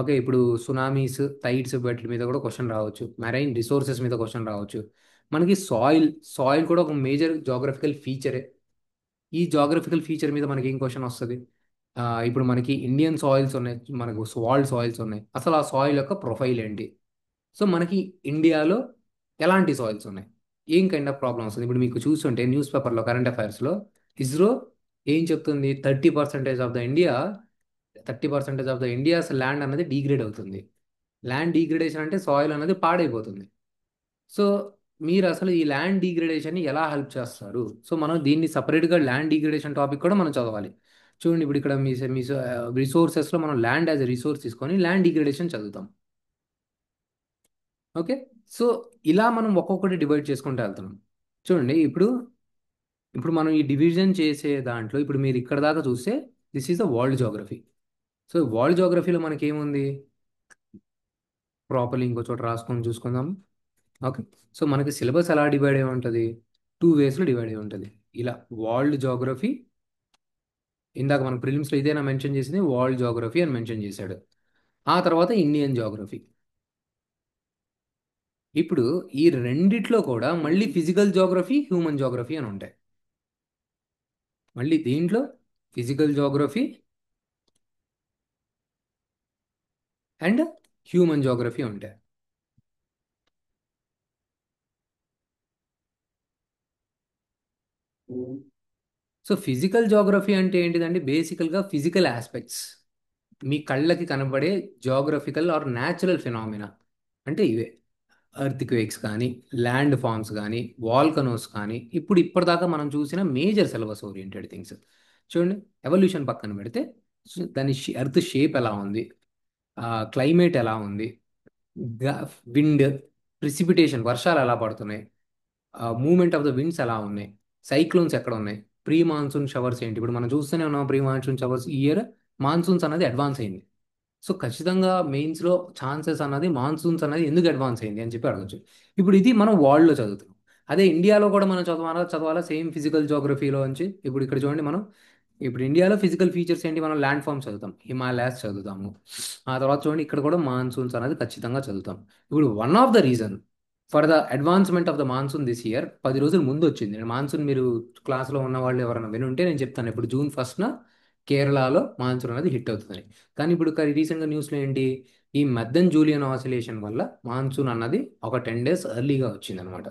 Okay. ఇప్పుడు సునామీస్, టైడ్స్ వాటి మీద కూడా క్వశ్చన్ రావచ్చు. మెరైన్ రిసోర్సెస్ మీద క్వశ్చన్ రావచ్చు. మనకి సాయిల్, సాయిల్ కూడా ఒక మేజర్ జాగ్రఫికల్ ఫీచరే. ఈ జాగ్రఫికల్ ఫీచర్ మీద మనకి ఏం క్వశ్చన్ వస్తుంది? ఇప్పుడు మనకి ఇండియన్ సాయిల్స్ ఉన్నాయి, మనకు వాల్డ్ సాయిల్స్ ఉన్నాయి. అసలు ఆ సాయిల్ యొక్క ప్రొఫైల్ ఏంటి? సో మనకి ఇండియాలో ఎలాంటి సాయిల్స్ ఉన్నాయి, ఏం కైండ్ ఆఫ్ ప్రాబ్లమ్ వస్తుంది? ఇప్పుడు మీకు చూస్తుంటే న్యూస్ పేపర్లో కరెంట్ అఫైర్స్లో ఇస్రో ఏం చెప్తుంది? 30% ఆఫ్ ద ఇండియాస్ ల్యాండ్ అనేది డీగ్రేడ్ అవుతుంది. ల్యాండ్ డీగ్రేడేషన్ అంటే సాయిల్ అనేది పాడైపోతుంది. సో మీరు అసలు ఈ ల్యాండ్ డీగ్రేడేషన్ని ఎలా హెల్ప్ చేస్తారు? సో మనం దీన్ని సపరేట్గా ల్యాండ్ డీగ్రేడేషన్ టాపిక్ కూడా మనం చదవాలి. చూడండి ఇప్పుడు ఇక్కడ మీ రిసోర్సెస్లో మనం ల్యాండ్ యాజ్ ఎ రిసోర్స్ తీసుకొని ల్యాండ్ డీగ్రేడేషన్ చదువుతాం. ఓకే. సో ఇలా మనం ఒక్కొక్కటి డివైడ్ చేసుకుంటూ వెళ్తున్నాం. చూడండి ఇప్పుడు ఇప్పుడు మనం ఈ డివిజన్ చేసే దాంట్లో ఇప్పుడు మీరు ఇక్కడ దాకా చూస్తే this is the world geography. So world జోగ్రఫీలో మనకి ఏముంది? ప్రాపర్లీ ఇంకో చోట రాసుకొని చూసుకుందాం. ఓకే. సో మనకి సిలబస్ ఎలా డివైడ్ అయి ఉంటుంది? టూ వేస్లో డివైడ్ అయి ఉంటుంది. ఇలా వరల్డ్ జోగ్రఫీ, ఇందాక మన ప్రిలిమ్స్లో ఇదేనా మెన్షన్ చేసింది? వరల్డ్ జోగ్రఫీ అని మెన్షన్ చేశాడు. ఆ తర్వాత ఇండియన్ జోగ్రఫీ. ఇప్పుడు ఈ రెండిట్లో కూడా మళ్ళీ ఫిజికల్ జోగ్రఫీ, హ్యూమన్ జోగ్రఫీ అని ఉంటాయి. మళ్ళీ దీంట్లో physical geography and human geography ఉంటాయి. సో ఫిజికల్ జోగ్రఫీ అంటే ఏంటిదంటే బేసికల్గా ఫిజికల్ ఆస్పెక్ట్స్, మీ కళ్ళకి కనబడే జోగ్రఫికల్ ఆర్ న్యాచురల్ ఫినామినా అంటే ఇవే. ఎర్త్ క్వేక్స్ కానీ, ల్యాండ్ ఫామ్స్ కానీ, వాల్కనోస్ కానీ, ఇప్పుడు ఇప్పటిదాకా మనం చూసిన మేజర్ సిలబస్ ఓరియంటెడ్ థింగ్స్. చూడండి, ఎవల్యూషన్ పక్కన పెడితే దాని ఎర్త్ షేప్ ఎలా ఉంది, క్లైమేట్ ఎలా ఉంది, విండ్, ప్రిసిపిటేషన్ వర్షాలు ఎలా పడుతున్నాయి, మూమెంట్ ఆఫ్ ద విండ్స్ ఎలా ఉన్నాయి, సైక్లోన్స్ ఎక్కడ ఉన్నాయి, ప్రీ మాన్సూన్ షవర్స్ ఏంటి. ఇప్పుడు మనం చూస్తూనే ఉన్నాం ప్రీ మాన్సూన్ షవర్స్. ఈ ఇయర్ మాన్సూన్స్ అనేది అడ్వాన్స్ అయింది. సో ఖచ్చితంగా మెయిన్స్లో ఛాన్సెస్ అన్నది మాన్సూన్స్ అనేది ఎందుకు అడ్వాన్స్ అయింది అని చెప్పి అడగచ్చు. ఇప్పుడు ఇది మనం వరల్డ్లో చదువుతున్నాం. అదే ఇండియాలో కూడా మనం చదవాలా సేమ్ ఫిజికల్ జోగ్రఫీలో నుంచి. ఇప్పుడు ఇక్కడ చూడండి, మనం ఇప్పుడు ఇండియాలో ఫిజికల్ ఫీచర్స్ ఏంటి, మనం ల్యాండ్ ఫామ్స్ చదువుతాం, హిమాలయాస్ చదువుతాము. ఆ తర్వాత చూడండి ఇక్కడ కూడా మాన్సూన్స్ అనేది ఖచ్చితంగా చదువుతాం. ఇప్పుడు one of the reason for the advancement of the monsoon this year, 10 రోజుల ముందు వచ్చింది మాన్సూన్. మీరు క్లాస్లో ఉన్న వాళ్ళు ఎవరైనా వినుంటే నేను చెప్తాను, ఇప్పుడు జూన్ 1న కేరళలో మాన్సూన్ అనేది హిట్ అవుతుంది. కానీ ఇప్పుడు రీసెంట్గా న్యూస్లో ఏంటి, ఈ మద్దన్ జూలియన్ ఆసిలేషన్ వల్ల మాన్సూన్ అన్నది ఒక 10 days ఎర్లీగా వచ్చింది అనమాట.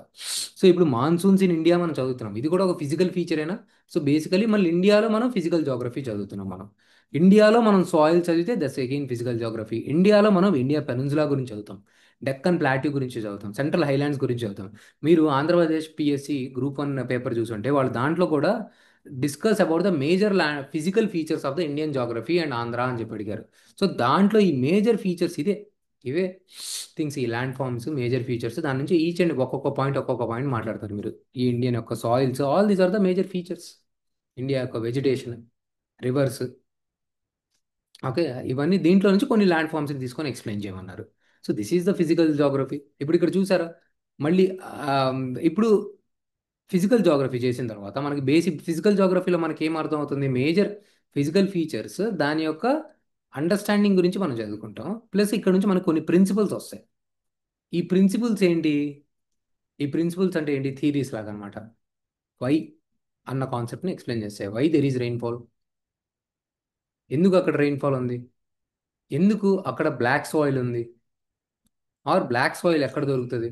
సో ఇప్పుడు మాన్సూన్స్ ఇన్ ఇండియా మనం చదువుతున్నాం, ఇది కూడా ఒక ఫిజికల్ ఫీచరేనా. సో బేసికలీ మళ్ళీ ఇండియాలో మనం ఫిజికల్ జోగ్రఫీ చదువుతున్నాం. మనం ఇండియాలో మనం సాయిల్ చదివితే దట్స్ అగైన్ ఫిజికల్ జోగ్రఫీ. ఇండియాలో మనం ఇండియా పెనిన్సులా గురించి చదువుతాం, డెక్కన్ ప్లాట్యూ గురించి చదువుతాం, సెంట్రల్ హైలాండ్స్ గురించి చదువుతాం. మీరు ఆంధ్రప్రదేశ్ పిఎస్సి గ్రూప్ 1 పేపర్ చూసుంటే వాళ్ళు దాంట్లో కూడా discuss about the major physical features of the Indian geography and Andhra అని చెప్పి అడిగారు. సో దాంట్లో ఈ మేజర్ ఫీచర్స్ ఇవే థింగ్స్, ఈ ల్యాండ్ ఫార్మ్స్ మేజర్ ఫీచర్స్. దాని నుంచి ఈచ్ అండ్ ఒక్కొక్క పాయింట్ మాట్లాడతారు మీరు. ఈ ఇండియన్ యొక్క soils, all these are the major features. India యొక్క వెజిటేషన్, రివర్స్, ఓకే, ఇవన్నీ దీంట్లో నుంచి కొన్ని ల్యాండ్ ఫామ్స్ని తీసుకొని ఎక్స్ప్లెయిన్ చేయమన్నారు. So this is the physical geography. ఇప్పుడు ఇక్కడ చూసారా, మళ్ళీ ఇప్పుడు ఫిజికల్ జాగ్రఫీ చేసిన తర్వాత మనకి బేసిక్ ఫిజికల్ జాగ్రఫీలో మనకి ఏం అర్థం అవుతుంది, మేజర్ ఫిజికల్ ఫీచర్స్, దాని యొక్క అండర్స్టాండింగ్ గురించి మనం చదువుకుంటాం. ప్లస్ ఇక్కడ నుంచి మనకు కొన్ని ప్రిన్సిపల్స్ వస్తాయి. ఈ ప్రిన్సిపల్స్ ఏంటి, ఈ ప్రిన్సిపల్స్ అంటే ఏంటి, థీరీస్ లాగా అనమాట. వై అన్న కాన్సెప్ట్ని ఎక్స్ప్లెయిన్ చేస్తాయి. వై దెర్ ఈజ్ రెయిన్ఫాల్, ఎందుకు అక్కడ రెయిన్ఫాల్ ఉంది, ఎందుకు అక్కడ బ్లాక్ సాయిల్ ఉంది, ఆర్ బ్లాక్ సాయిల్ ఎక్కడ దొరుకుతుంది,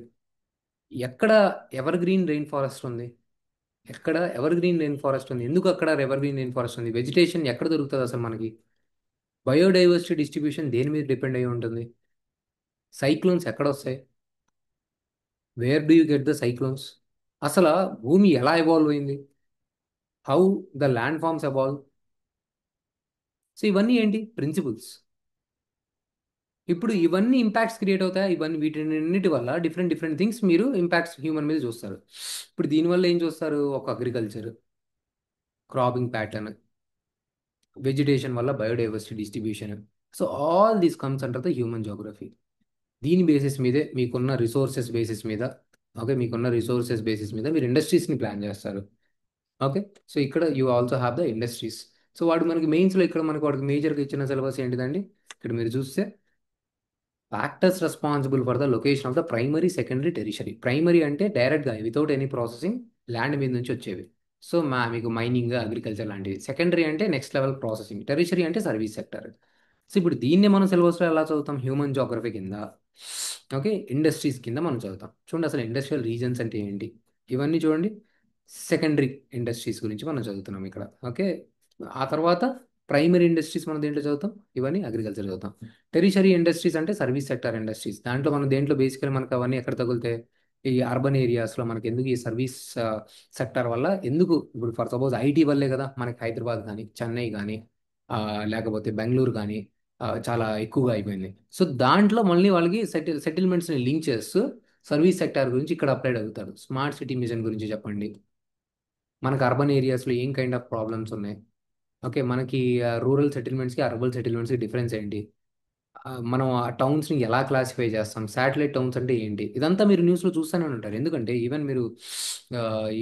ఎక్కడ ఎవర్ గ్రీన్ రెయిన్ ఫారెస్ట్ ఉంది, ఎక్కడ ఎవర్ గ్రీన్ రెయిన్ ఫారెస్ట్ ఉంది, ఎందుకు అక్కడ ఎవర్ గ్రీన్ రెయిన్ ఫారెస్ట్ ఉంది, వెజిటేషన్ ఎక్కడ దొరుకుతుంది అసలు మనకి, బయోడైవర్సిటీ డిస్ట్రిబ్యూషన్ దేని మీద డిపెండ్ అయి ఉంటుంది, సైక్లోన్స్ ఎక్కడ వస్తాయి, where do you get the cyclones, అసలు భూమి ఎలా ఎవాల్వ్ అయింది, how the land forms evolve. So ఇవన్నీ ఏంటి ప్రిన్సిపల్స్. ఇప్పుడు ఇవన్నీ ఇంపాక్ట్స్ క్రియేట్ అవుతాయి. ఇవన్నీ వీటన్నిటి వల్ల డిఫరెంట్ డిఫరెంట్ థింగ్స్ మీరు ఇంపాక్ట్స్ హ్యూమన్ మీద చూస్తారు. ఇప్పుడు దీనివల్ల ఏం చూస్తారు, ఒక అగ్రికల్చర్, క్రాపింగ్ ప్యాటర్న్, వెజిటేషన్ వల్ల biodiversity distribution. So all these comes under the human geography. దీని బేసిస్ మీదే మీకున్న రిసోర్సెస్ బేసిస్ మీద, ఓకే, మీకున్న రిసోర్సెస్ బేసిస్ మీద మీరు ఇండస్ట్రీస్ని ప్లాన్ చేస్తారు. ఓకే, సో ఇక్కడ you also have the industries. So వాడు మనకి మెయిన్స్లో ఇక్కడ మనకు వాడికి మేజర్గా ఇచ్చిన సిలబస్ ఏంటిదండి, ఇక్కడ మీరు చూస్తే factors responsible for the location of the primary, secondary, tertiary. Primary అంటే డైరెక్ట్గా వితౌట్ ఎనీ ప్రాసెసింగ్ ల్యాండ్ మీద నుంచి వచ్చేవి. సో మీకు మైనింగ్, అగ్రికల్చర్ లాంటివి. సెకండరీ అంటే నెక్స్ట్ లెవెల్ ప్రాసెసింగ్. టెరిషరీ అంటే సర్వీస్ సెక్టర్. సో ఇప్పుడు దీన్నే మనం సిలబస్లో ఎలా చదువుతాం, హ్యూమన్ జోగ్రఫీ కింద, ఓకే, ఇండస్ట్రీస్ కింద మనం చదువుతాం. చూడండి అసలు ఇండస్ట్రియల్ రీజన్స్ అంటే ఏంటి, ఇవన్నీ చూడండి. సెకండరీ ఇండస్ట్రీస్ గురించి మనం చదువుతున్నాం ఇక్కడ, ఓకే. ఆ తర్వాత ప్రైమరీ ఇండస్ట్రీస్ మనం దేంట్లో చదువుతాం, ఇవన్నీ అగ్రికల్చర్ చదువుతాం. టెరిషరీ ఇండస్ట్రీస్ అంటే సర్వీస్ సెక్టర్ ఇండస్ట్రీస్. దాంట్లో మనం దేంట్లో బేసికల్ మనకు అవన్నీ ఎక్కడ తగులుతాయి, ఈ అర్బన్ ఏరియాస్లో మనకి ఎందుకు ఈ సర్వీస్ సెక్టర్ వల్ల ఎందుకు, ఇప్పుడు ఫర్ సపోజ్ ఐటీ వల్లే కదా మనకి హైదరాబాద్ కానీ, చెన్నై కానీ, లేకపోతే బెంగళూరు కానీ చాలా ఎక్కువగా అయిపోయింది. సో దాంట్లో మళ్ళీ వాళ్ళకి సెటిల్మెంట్స్ని లింక్ చేస్తూ సర్వీస్ సెక్టార్ గురించి ఇక్కడ అప్లైడ్ అవుతారు. స్మార్ట్ సిటీ మిషన్ గురించి చెప్పండి, మనకు అర్బన్ ఏరియాస్లో ఏం కైండ్ ఆఫ్ ప్రాబ్లమ్స్ ఉన్నాయి, ఓకే, మనకి రూరల్ సెటిల్మెంట్స్కి అర్బన్ సెటిల్మెంట్స్కి డిఫరెన్స్ ఏంటి, మనం ఆ టౌన్స్ని ఎలా క్లాసిఫై చేస్తాం, శాటిలైట్ టౌన్స్ అంటే ఏంటి, ఇదంతా మీరు న్యూస్లో చూస్తూనే ఉంటారు. ఎందుకంటే ఈవెన్ మీరు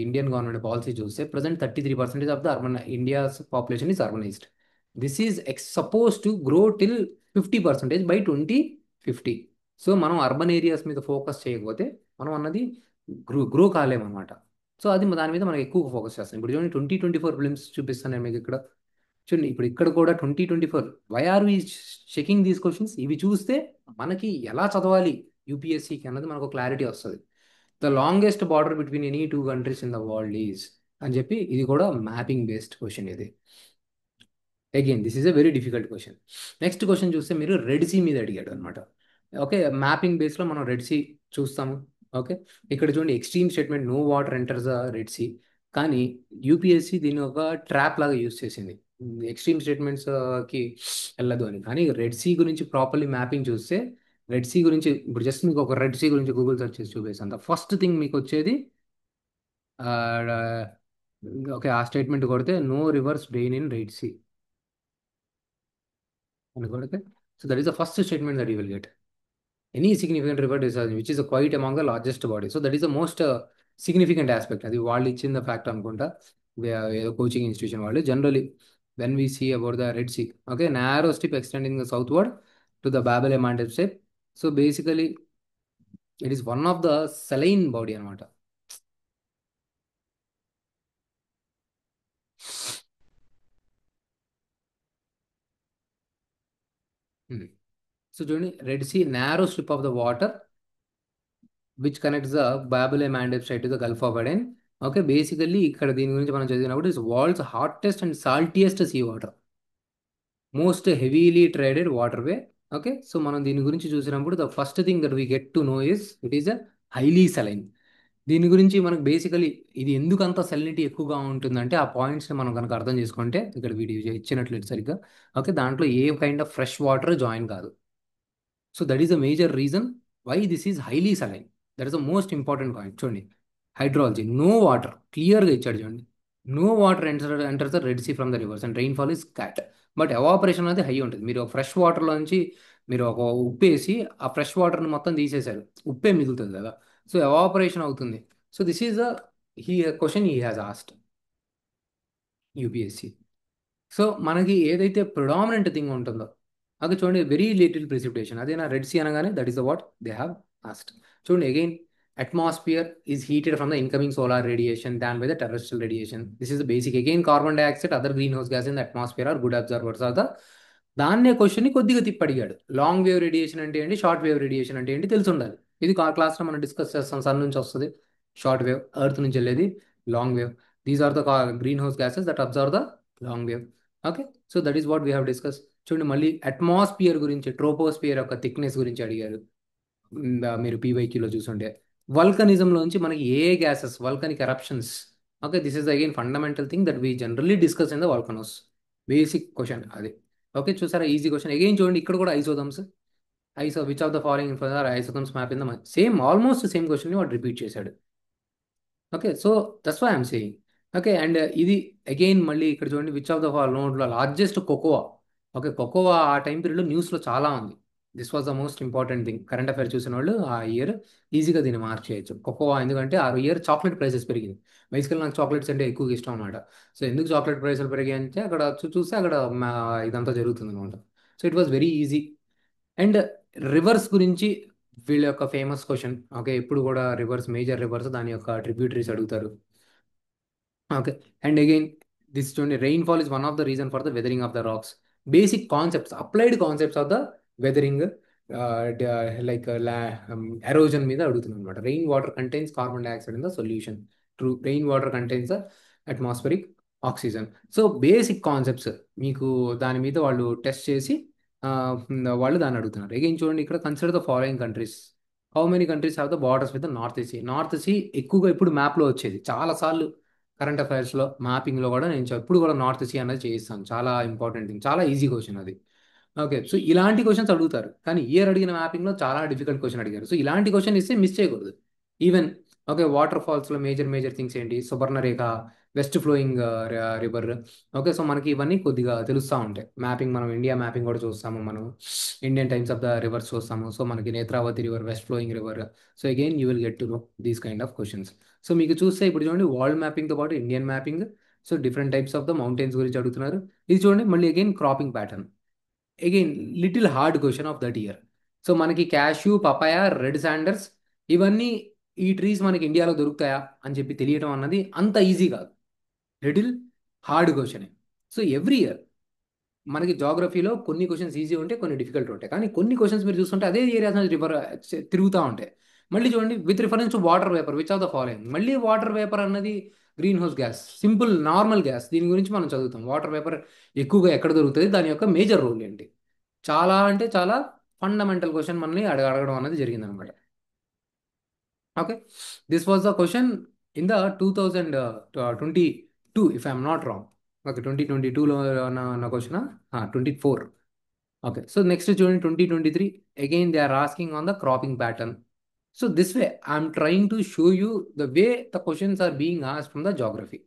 ఇండియన్ గవర్నమెంట్ పాలసీ చూస్తే present 33% of the urban India's population is urbanised. This is suppose to grow till 50% by 2050. So మనం అర్బన్ ఏరియాస్ మీద ఫోకస్ చేయకపోతే మనం అన్నది గ్రో కాలేమన్నమాట. సో అది దాని మీద మనం ఎక్కువ ఫోకస్ చేస్తాం. ఇప్పుడు చూడండి 2024 ఫిల్మ్స్ చూపిస్తాను నేను మీకు ఇక్కడ. చూడండి ఇప్పుడు ఇక్కడ కూడా 2024 why are we checking these questions. ఇవి చూస్తే మనకి ఎలా చదవాలి యూపీఎస్సీకి అన్నది మనకు క్లారిటీ వస్తుంది. The longest border between any two countries in the world is అని చెప్పి ఇది కూడా మ్యాపింగ్ బేస్డ్ క్వశ్చన్ ఇది. Again this is a very difficult question. Next question చూస్తే మీరు రెడ్ సీ మీద అడిగాడు అనమాట. ఓకే, మ్యాపింగ్ బేస్లో మనం రెడ్ సీ చూస్తాము. ఓకే, ఇక్కడ చూడండి extreme statement no water enters the red Sea. కానీ యూపీఎస్సీ దీన్ని ఒక ట్రాప్ లాగా యూస్ చేసింది, ఎక్స్ట్రీమ్ స్టేట్మెంట్స్ కి వెళ్ళదు అని. కానీ రెడ్ సీ గురించి ప్రాపర్లీ మ్యాపింగ్ చూస్తే, రెడ్ సీ గురించి ఇప్పుడు జస్ట్ మీకు ఒక రెడ్ సీ గురించి గూగుల్ సెర్చ్ చేసి చూపిస్తాను. ఫస్ట్ థింగ్ మీకు వచ్చేది ఓకే, ఆ స్టేట్మెంట్ కొడితే no rivers drain in red sea అని కొడితే, so that is the first statement that you will get. Any significant river discharge which is quite among the largest body. So that is the most significant aspect. అది వాళ్ళు ఇచ్చిన ఫ్యాక్ట్ అనుకుంటా, ఏదో కోచింగ్ ఇన్స్టిట్యూషన్ వాళ్ళు. Generally when we see about the red sea, okay, narrow strip extending the southward to the Bab el Mandeb step. So basically it is one of the saline body అనమాట. సో చూడండి, red sea narrow strip of the water which connects the Bab el Mandeb strait to the gulf of Aden. Okay, basically ఇక్కడ దీని గురించి మనం చదివినప్పుడు is world's hottest and saltiest sea water, most heavily traded waterway. Okay, so మనం దీని గురించి చూసినప్పుడు the first thing that we get to know is it is a highly saline. దీని గురించి మనకు బేసికలీ ఇది ఎందుకు అంత సెలినిటీ ఎక్కువగా ఉంటుందంటే ఆ పాయింట్స్ని మనం కనుక అర్థం చేసుకుంటే, ఇక్కడ వీడియో ఇచ్చినట్లు సరిగ్గా, ఓకే, దాంట్లో ఏ kind of fresh water join కాదు. So that is the major reason why this is highly saline. That is the most important point. చూడండి, హైడ్రాలజీ నో వాటర్ క్లియర్గా ఇచ్చాడు చూడండి. No water enters the red sea from the rivers and rainfall is scant. But evaporation అనేది హై ఉంటుంది. మీరు ఫ్రెష్ వాటర్లో నుంచి మీరు ఒక ఉప్పు వేసి ఆ ఫ్రెష్ వాటర్ని మొత్తం తీసేశారు, ఉప్పే మిగులుతుంది కదా. సో ఎవాపరేషన్ అవుతుంది. So this is the he question he has asked UPSC. So మనకి ఏదైతే ప్రిడామినెంట్ థింగ్ ఉంటుందో అది చూడండి, వెరీ లిటిల్ ప్రిసిపిటేషన్. అదే నా రెడ్ సీ అనగానే that is the what they have asked. చూడండి again, atmosphere is heated from the incoming solar radiation than by the terrestrial radiation. This is the basic. Again carbon dioxide other green house gas in the atmosphere are good observers of the. దాన్నే క్వశ్చన్ని కొద్దిగా తిప్పి అడిగాడు. లాంగ్ వేవ్ రేడియేషన్ అంటే ఏంటి, షార్ట్ వేవ్ రేడియేషన్ అంటే ఏంటి తెలిసి ఉండాలి. ఇది క్లాస్లో మనం డిస్కస్ చేస్తాం. సన్ నుంచి వస్తుంది షార్ట్ వేవ్, ఎర్త్ నుంచి వెళ్ళేది long wave. These are the green house gases that observe the long wave. Okay, so that is what we have discuss. చూడండి మళ్ళీ అట్మాస్ఫియర్ గురించి, ట్రోపోస్ఫియర్ యొక్క థిక్నెస్ గురించి అడిగారు. మీరు పీవైక్యూలో చూసుంటే వల్కనిజంలోంచి మనకి ఏ gases, volcanic eruptions. Okay, this is again fundamental thing that we generally discuss in the volcanoes. Basic question అది. ఓకే, చూసారా ఈజీ క్వశ్చన్. అగైన్ చూడండి ఇక్కడ కూడా isotherms. Which of the following influence are isotherms map in the same, almost same question వాడు రిపీట్ చేశాడు. Okay, so that's why I'm saying. Okay, and ఇది అగైన్ మళ్ళీ ఇక్కడ చూడండి, విచ్ ఆఫ్ ద నోట్లో లార్జెస్ట్ కోకోవా. ఓకే, కోకోవా ఆ టైం పీరియడ్లో న్యూస్లో చాలా ఉంది. This was the most important thing. Current affair చూసిన వాళ్ళు ఆ ఇయర్ ఈజీగా దీన్ని మార్క్ చేయొచ్చు కోకోవా. ఎందుకంటే ఆ ఇయర్ చాక్లెట్ ప్రైసెస్ పెరిగింది. బేసికల్ నాకు చాక్లెట్స్ అంటే ఎక్కువగా ఇష్టం అనమాట. సో ఎందుకు చాక్లెట్ ప్రైసులు పెరిగాయి అంటే అక్కడ చూస్తే అక్కడ ఇదంతా జరుగుతుంది అనమాట. So it was very easy. And reverse గురించి వీళ్ళ యొక్క ఫేమస్ క్వశ్చన్. ఓకే, ఇప్పుడు కూడా రివర్స్, మేజర్ రివర్స్ దాని యొక్క ట్రిబ్యూటరీస్ అడుగుతారు. ఓకే, అండ్ అగైన్ దిస్ చూడండి, rainfall is one of the reason for the weathering of the rocks. Basic concepts, applied concepts of the weathering, like erosion మీద అడుగుతుంది అనమాట. Rain water contains carbon dioxide in the solution. True, rain water contains the atmospheric oxygen. So basic concepts మీకు దాని మీద వాళ్ళు టెస్ట్ చేసి వాళ్ళు దాన్ని అడుగుతున్నారు. అగైన్ చూడండి ఇక్కడ, consider the following countries. How many countries have the borders with the North Sea. North Sea ఎక్కువగా ఇప్పుడు మ్యాప్లో వచ్చేది చాలాసార్లు. కరెంట్ అఫైర్స్లో మ్యాపింగ్లో కూడా నేను ఎప్పుడు కూడా నార్త్ సీ అనేది చేయిస్తాను. చాలా ఇంపార్టెంట్ థింగ్, చాలా ఈజీ క్వశ్చన్ అది. ఓకే, సో ఇలాంటి క్వశ్చన్స్ అడుగుతారు. కానీ ఇయర్ అడిగిన మ్యాపింగ్లో చాలా డిఫికల్ట్ క్వశ్చన్ అడిగారు. సో ఇలాంటి క్వశ్చన్ ఇస్తే మిస్ చేయకూడదు. ఈవెన్ ఓకే, వాటర్ ఫాల్స్లో మేజర్ మేజర్ థింగ్స్ ఏంటి, Subarnarekha, west flowing river. Okay, so మనకి ఇవన్నీ కొద్దిగా తెలుస్తూ ఉంటాయి. మ్యాపింగ్, మనం ఇండియా మ్యాపింగ్ కూడా చూస్తాము, మనం Indian times of the reverse చూస్తాము. సో మనకి Netravati river, west flowing river. So again you will get to no these kind of questions. So మీకు చూస్తే ఇప్పుడు చూడండి, వరల్డ్ మ్యాపింగ్తో పాటు Indian mapping. So different types of the mountains గురించి అడుగుతున్నారు. ఇది చూడండి మళ్ళీ again cropping pattern. Again little hard question of that year. So మనకి క్యాష్యూ, పపాయ, రెడ్ శాండర్స్ ఇవన్నీ ఈ ట్రీస్ మనకి ఇండియాలో దొరుకుతాయా అని చెప్పి తెలియటం అన్నది అంత ఈజీ కాదు. Little hard question. So every year మనకి జాగ్రఫీలో కొన్ని క్వశ్చన్స్ ఈజీ ఉంటాయి, కొన్ని డిఫికల్ట్ ఉంటాయి. కానీ కొన్ని క్వశ్చన్స్ మీరు చూస్తుంటే అదే ఏరియాస్ రిఫర్ తిరుగుతూ ఉంటాయి. మళ్ళీ చూడండి, with reference to water vapour which of the following. మళ్ళీ వాటర్ వేపర్ అన్నది green house gas, simple normal gas. దీని గురించి మనం చదువుతాం. వాటర్ వేపర్ ఎక్కువగా ఎక్కడ దొరుకుతుంది, దాని యొక్క మేజర్ రోల్ ఏంటి. చాలా అంటే చాలా ఫండమెంటల్ క్వశ్చన్ మనల్ని అడగడం అనేది జరిగిందనమాట. Okay, this was the question in the 2022 if I'm not wrong. Okay, 2022లో నా క్వశ్చన్ 24. ఓకే, సో నెక్స్ట్ చూడండి 2023. Again they are asking on the cropping pattern. So this way I'm trying to show you the way the questions are being ask from the geography.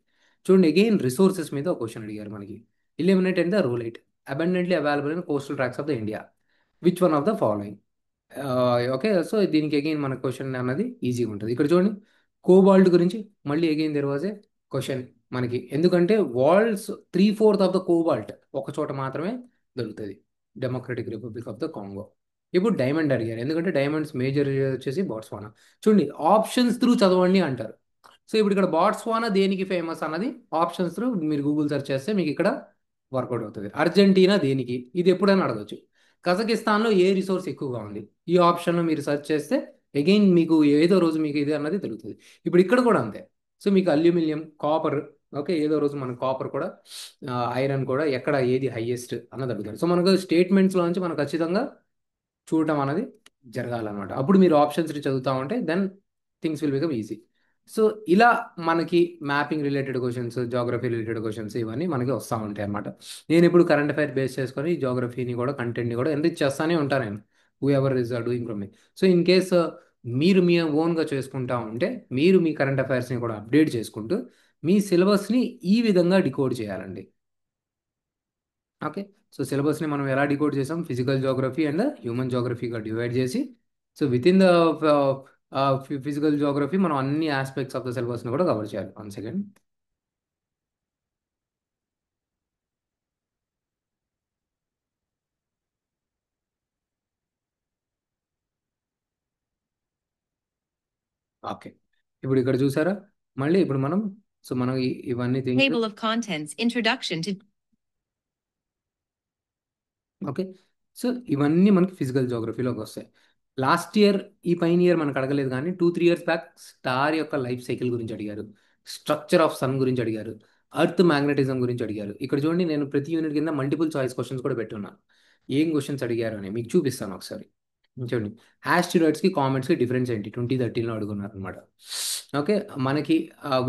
చూడండి, అగైన్ రిసోర్సెస్ మీద ఒక క్వశ్చన్ అడిగారు మనకి. Eliminate and the rutile abundantly available in coastal tracts of the India, which one of the following. Okay, so దీనికి అగైన్ మన క్వశ్చన్ అన్నది ఈజీగా ఉంటుంది. ఇక్కడ చూడండి, కోబాల్ట్ గురించి మళ్ళీ again there was a question మనకి. ఎందుకంటే వరల్డ్స్ 3/4 ఆఫ్ ద కోబాల్ట్ ఒక చోట మాత్రమే దొరుకుతుంది, democratic republic of the Congo. ఇప్పుడు డైమండ్ అడిగారు, ఎందుకంటే డైమండ్స్ మేజర్ వచ్చేసి బాట్స్వానా. చూడండి, ఆప్షన్స్ త్రూ చదవండి అంటారు. సో ఇప్పుడు ఇక్కడ బాట్స్వానా దేనికి ఫేమస్ అన్నది ఆప్షన్స్ త్రూ మీరు గూగుల్ సెర్చ్ చేస్తే మీకు ఇక్కడ వర్కౌట్ అవుతుంది. అర్జెంటీనా దేనికి, ఇది ఎప్పుడైనా అడగచ్చు. కజకిస్తాన్లో ఏ రిసోర్స్ ఎక్కువగా ఉంది, ఈ ఆప్షన్లో మీరు సెర్చ్ చేస్తే అగైన్ మీకు ఏదో రోజు మీకు ఇది అన్నది తెలుగుతుంది. ఇప్పుడు ఇక్కడ కూడా అంతే. సో మీకు అల్యూమినియం, కాపర్, ఓకే, ఏదో రోజు మనకు కాపర్ కూడా, ఐరన్ కూడా ఎక్కడ ఏది హైయెస్ట్ అన్నది అడుగుతారు. సో మనకు స్టేట్మెంట్స్లో నుంచి మనం ఖచ్చితంగా చూడటం అనేది జరగాలన్నమాట. అప్పుడు మీరు ఆప్షన్స్ చదువుతా ఉంటే then things will become easy. So ఇలా మనకి mapping related questions, geography related questions ఇవన్నీ మనకి వస్తూ ఉంటాయి అన్నమాట. నేను ఇప్పుడు కరెంట్ అఫైర్ బేస్ చేసుకొని ఈ జాగ్రఫీని కూడా, కంటెంట్ని కూడా ఎన్రిచ్ చేస్తానే ఉంటాను నేను, who ever is doing from me. So in case మీరు మీ ఓన్గా చేసుకుంటా ఉంటే మీరు మీ కరెంట్ అఫైర్స్ని కూడా అప్డేట్ చేసుకుంటూ మీ సిలబస్ని ఈ విధంగా డికోడ్ చేయాలండి. ఓకే, సో సిలబస్ని మనం ఎలా డికోడ్ చేసాం, ఫిజికల్ జోగ్రఫీ అండ్ హ్యూమన్ జోగ్రఫీగా డివైడ్ చేసి, so with in the physical geography మనం అన్ని ఆస్పెక్ట్స్ ఆఫ్ ద సిలబస్ని కూడా కవర్ చేయాలి. One second. ఓకే, ఇప్పుడు ఇక్కడ చూసారా, మళ్ళీ ఇప్పుడు మనం, సో మనం ఇవన్నీ things. Table of contents, introduction to okay, so ఇవన్నీ మనకి ఫిజికల్ జోగ్రఫీలోకి వస్తాయి. లాస్ట్ ఇయర్, ఈ పైన ఇయర్ మనకు అడగలేదు, కానీ 2-3 ఇయర్స్ బ్యాక్ స్టార్ యొక్క లైఫ్ సైకిల్ గురించి అడిగారు, స్ట్రక్చర్ ఆఫ్ సన్ గురించి అడిగారు, అర్త్ మ్యాగ్నెటిజం గురించి అడిగారు. ఇక్కడ చూడండి, నేను ప్రతి యూనిట్ కింద మల్టిపుల్ చాయిస్ క్వశ్చన్స్ కూడా పెట్టున్నాను. ఏం క్వశ్చన్స్ అడిగారు అని మీకు చూపిస్తాను ఒకసారి. చూడండి, ఆస్టిరాయిడ్స్కి కామెంట్స్కి డిఫరెన్స్ ఏంటి 2013లో అడుగున్నారు అనమాట. ఓకే, మనకి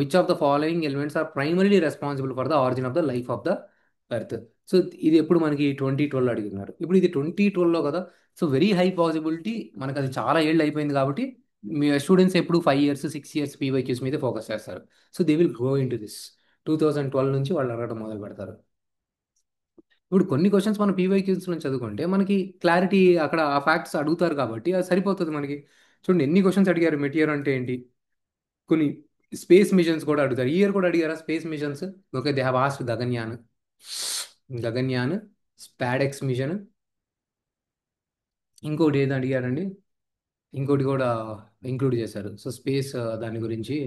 which of the following elements are primarily responsible for the origin of the life of the earth. So ఇది ఎప్పుడు మనకి 2012 అడుగుతున్నారు. ఇప్పుడు ఇది 2012లో కదా, సో వెరీ హై పాసిబిలిటీ మనకు అది చాలా ఏళ్ళు అయిపోయింది కాబట్టి మీ స్టూడెంట్స్ ఎప్పుడు 5 ఇయర్స్ 6 ఇయర్స్ పీవైక్యూస్ మీద ఫోకస్ చేస్తారు. So they will go in to this. 2012 నుంచి వాళ్ళు అడగడం మొదలు పెడతారు. ఇప్పుడు కొన్ని క్వశ్చన్స్ మనం పీవైక్యూస్ నుంచి చదువుకుంటే మనకి క్లారిటీ అక్కడ ఆ ఫ్యాక్ట్స్ అడుగుతారు కాబట్టి అది సరిపోతుంది మనకి. చూడండి, ఎన్ని క్వశ్చన్స్ అడిగారు. మెటియర్ అంటే ఏంటి, కొన్ని స్పేస్ మిషన్స్ కూడా అడుగుతారు. ఈ ఇయర్ కూడా అడిగారా space missions. Okay, they have asked Gaganyaan, Gaganyaan, SpaDeX mission, ఇంకోటి ఏదో అడిగారండి, ఇంకోటి కూడా ఇంక్లూడ్ చేశారు. సో స్పేస్ దాని గురించి.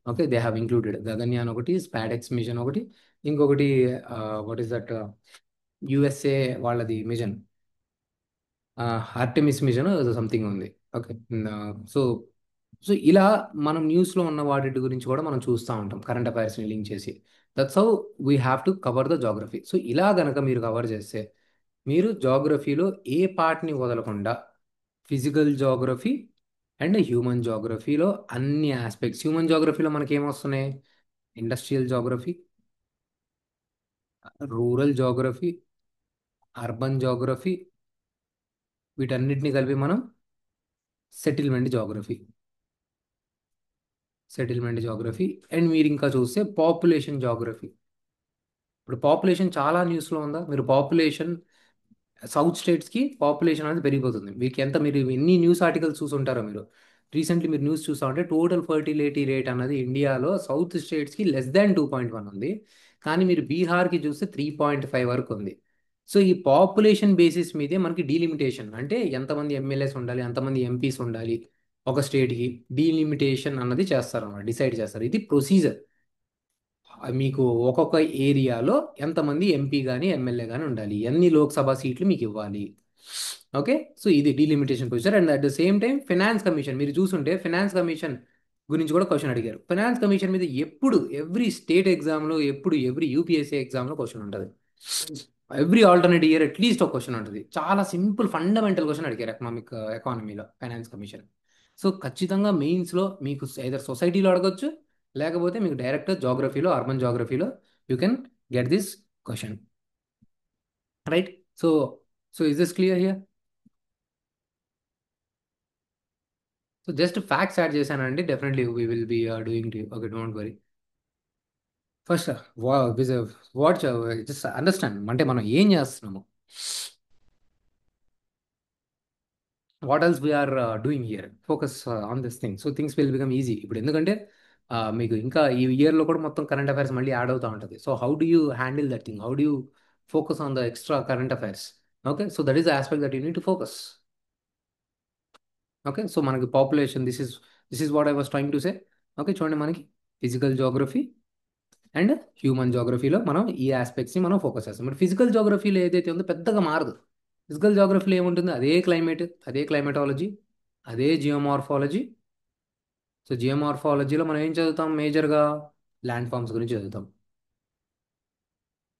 Okay, they have included Gaganyaan ఒకటి, స్పాడెక్స్ మిషన్ ఒకటి, ఇంకొకటి వాట్ ఈస్ దట్, యుఎస్ఏ వాళ్ళది మిషన్, ఆర్టెమిస్ మిషన్ సంథింగ్ ఉంది. ఓకే, సో సో ఇలా మనం న్యూస్లో ఉన్న వాటి గురించి కూడా మనం చూస్తూ ఉంటాం, కరెంట్ అఫైర్స్ని లింక్ చేసి. That's how we have to cover the geography. So ఇలా గనక మీరు కవర్ చేస్తే మీరు జాగ్రఫీలో ఏ పార్ట్ని వదలకుండా ఫిజికల్ జాగ్రఫీ అండ్ హ్యూమన్ జాగ్రఫీలో అన్ని ఆస్పెక్ట్స్. హ్యూమన్ జాగ్రఫీలో మనకి ఏమొస్తున్నాయి, industrial geography, rural geography, urban geography, వీటన్నిటిని కలిపి మనం settlement geography, settlement geography and మీరు ఇంకా చూస్తే పాపులేషన్ జాగ్రఫీ. ఇప్పుడు పాపులేషన్ చాలా న్యూస్లో ఉందా, మీరు పాపులేషన్ సౌత్ స్టేట్స్కి పాపులేషన్ అనేది పెరిగిపోతుంది. మీకు ఎంత, మీరు ఎన్ని న్యూస్ ఆర్టికల్స్ చూసుంటారో మీరు. రీసెంట్లీ మీరు న్యూస్ చూస్తూ ఉంటే టోటల్ ఫర్టిలిటీ రేట్ అన్నది ఇండియాలో సౌత్ స్టేట్స్కి లెస్ దాన్ 2.1 ఉంది, కానీ మీరు బీహార్కి చూస్తే 3.5 వరకు ఉంది. సో ఈ పాపులేషన్ బేసిస్ మీదే మనకి డీలిమిటేషన్, అంటే ఎంతమంది ఎమ్మెల్యేస్ ఉండాలి, ఎంతమంది ఎంపీస్ ఉండాలి ఒక స్టేట్కి, డీలిమిటేషన్ అన్నది చేస్తారన్నమాట, డిసైడ్ చేస్తారు. ఇది ప్రొసీజర్. మీకు ఒక్కొక్క ఏరియాలో ఎంతమంది ఎంపీ కానీ ఎమ్మెల్యే కానీ ఉండాలి, ఎన్ని లోక్సభ సీట్లు మీకు ఇవ్వాలి. ఓకే, సో ఇది delimitation procedure. And at the same time finance commission, మీరు చూసుంటే ఫినాన్స్ కమిషన్ గురించి కూడా క్వశ్చన్ అడిగారు. ఫినాన్స్ కమిషన్ మీద ఎప్పుడు ఎవ్రీ స్టేట్ ఎగ్జామ్లో, ఎప్పుడు ఎవ్రీ యూపీఎస్సీ ఎగ్జామ్లో క్వశ్చన్ ఉంటుంది. ఎవ్రీ ఆల్టర్నేట్ ఇయర్ అట్లీస్ట్ ఒక క్వశ్చన్ ఉంటుంది. చాలా సింపుల్ ఫండమెంటల్ క్వశ్చన్ అడిగారు ఎకానమీలో ఫైనాన్స్ కమిషన్. సో ఖచ్చితంగా మెయిన్స్లో మీకు either సొసైటీలో అడగొచ్చు, లేకపోతే మీకు డైరెక్ట్ జాగ్రఫీలో, అర్బన్ జాగ్రఫీలో you can get this question, right? So so is this clear here? So just facts add చేశానండి, definitely we will be doing too. Okay, don't worry. First what just understand అంటే మనం ఏం చేస్తున్నాము, what else we are doing here, focus on this thing, so things will become easy. ఇప్పుడు ఎందుకంటే మీకు ఇంకా ఈ ఇయర్లో కూడా మొత్తం కరెంట్ అఫైర్స్ మళ్ళీ యాడ్ అవుతూ ఉంటుంది. So how do you handle that thing, how do you focus on the extra current affairs? Okay, so that is the aspect that you need to focus. Okay, so మనకి population, this is what I was trying to say. Okay, చూడండి, మనకి ఫిజికల్ జోగ్రఫీ అండ్ హ్యూమన్ జోగ్రఫీలో మనం ఈ ఆస్పెక్ట్స్ని మనం ఫోకస్ చేస్తాం. మరి ఫిజికల్ జోగ్రఫీలో ఏదైతే ఉందో పెద్దగా మారదు. ఫిజికల్ జోగ్రఫీలో ఏముంటుంది, అదే క్లైమేట్, అదే క్లైమేటాలజీ, అదే జియోమార్ఫాలజీ. సో జియోమార్ఫాలజీలో మనం ఏం చదువుతాం, మేజర్గా ల్యాండ్ ఫామ్స్ గురించి చదువుతాం.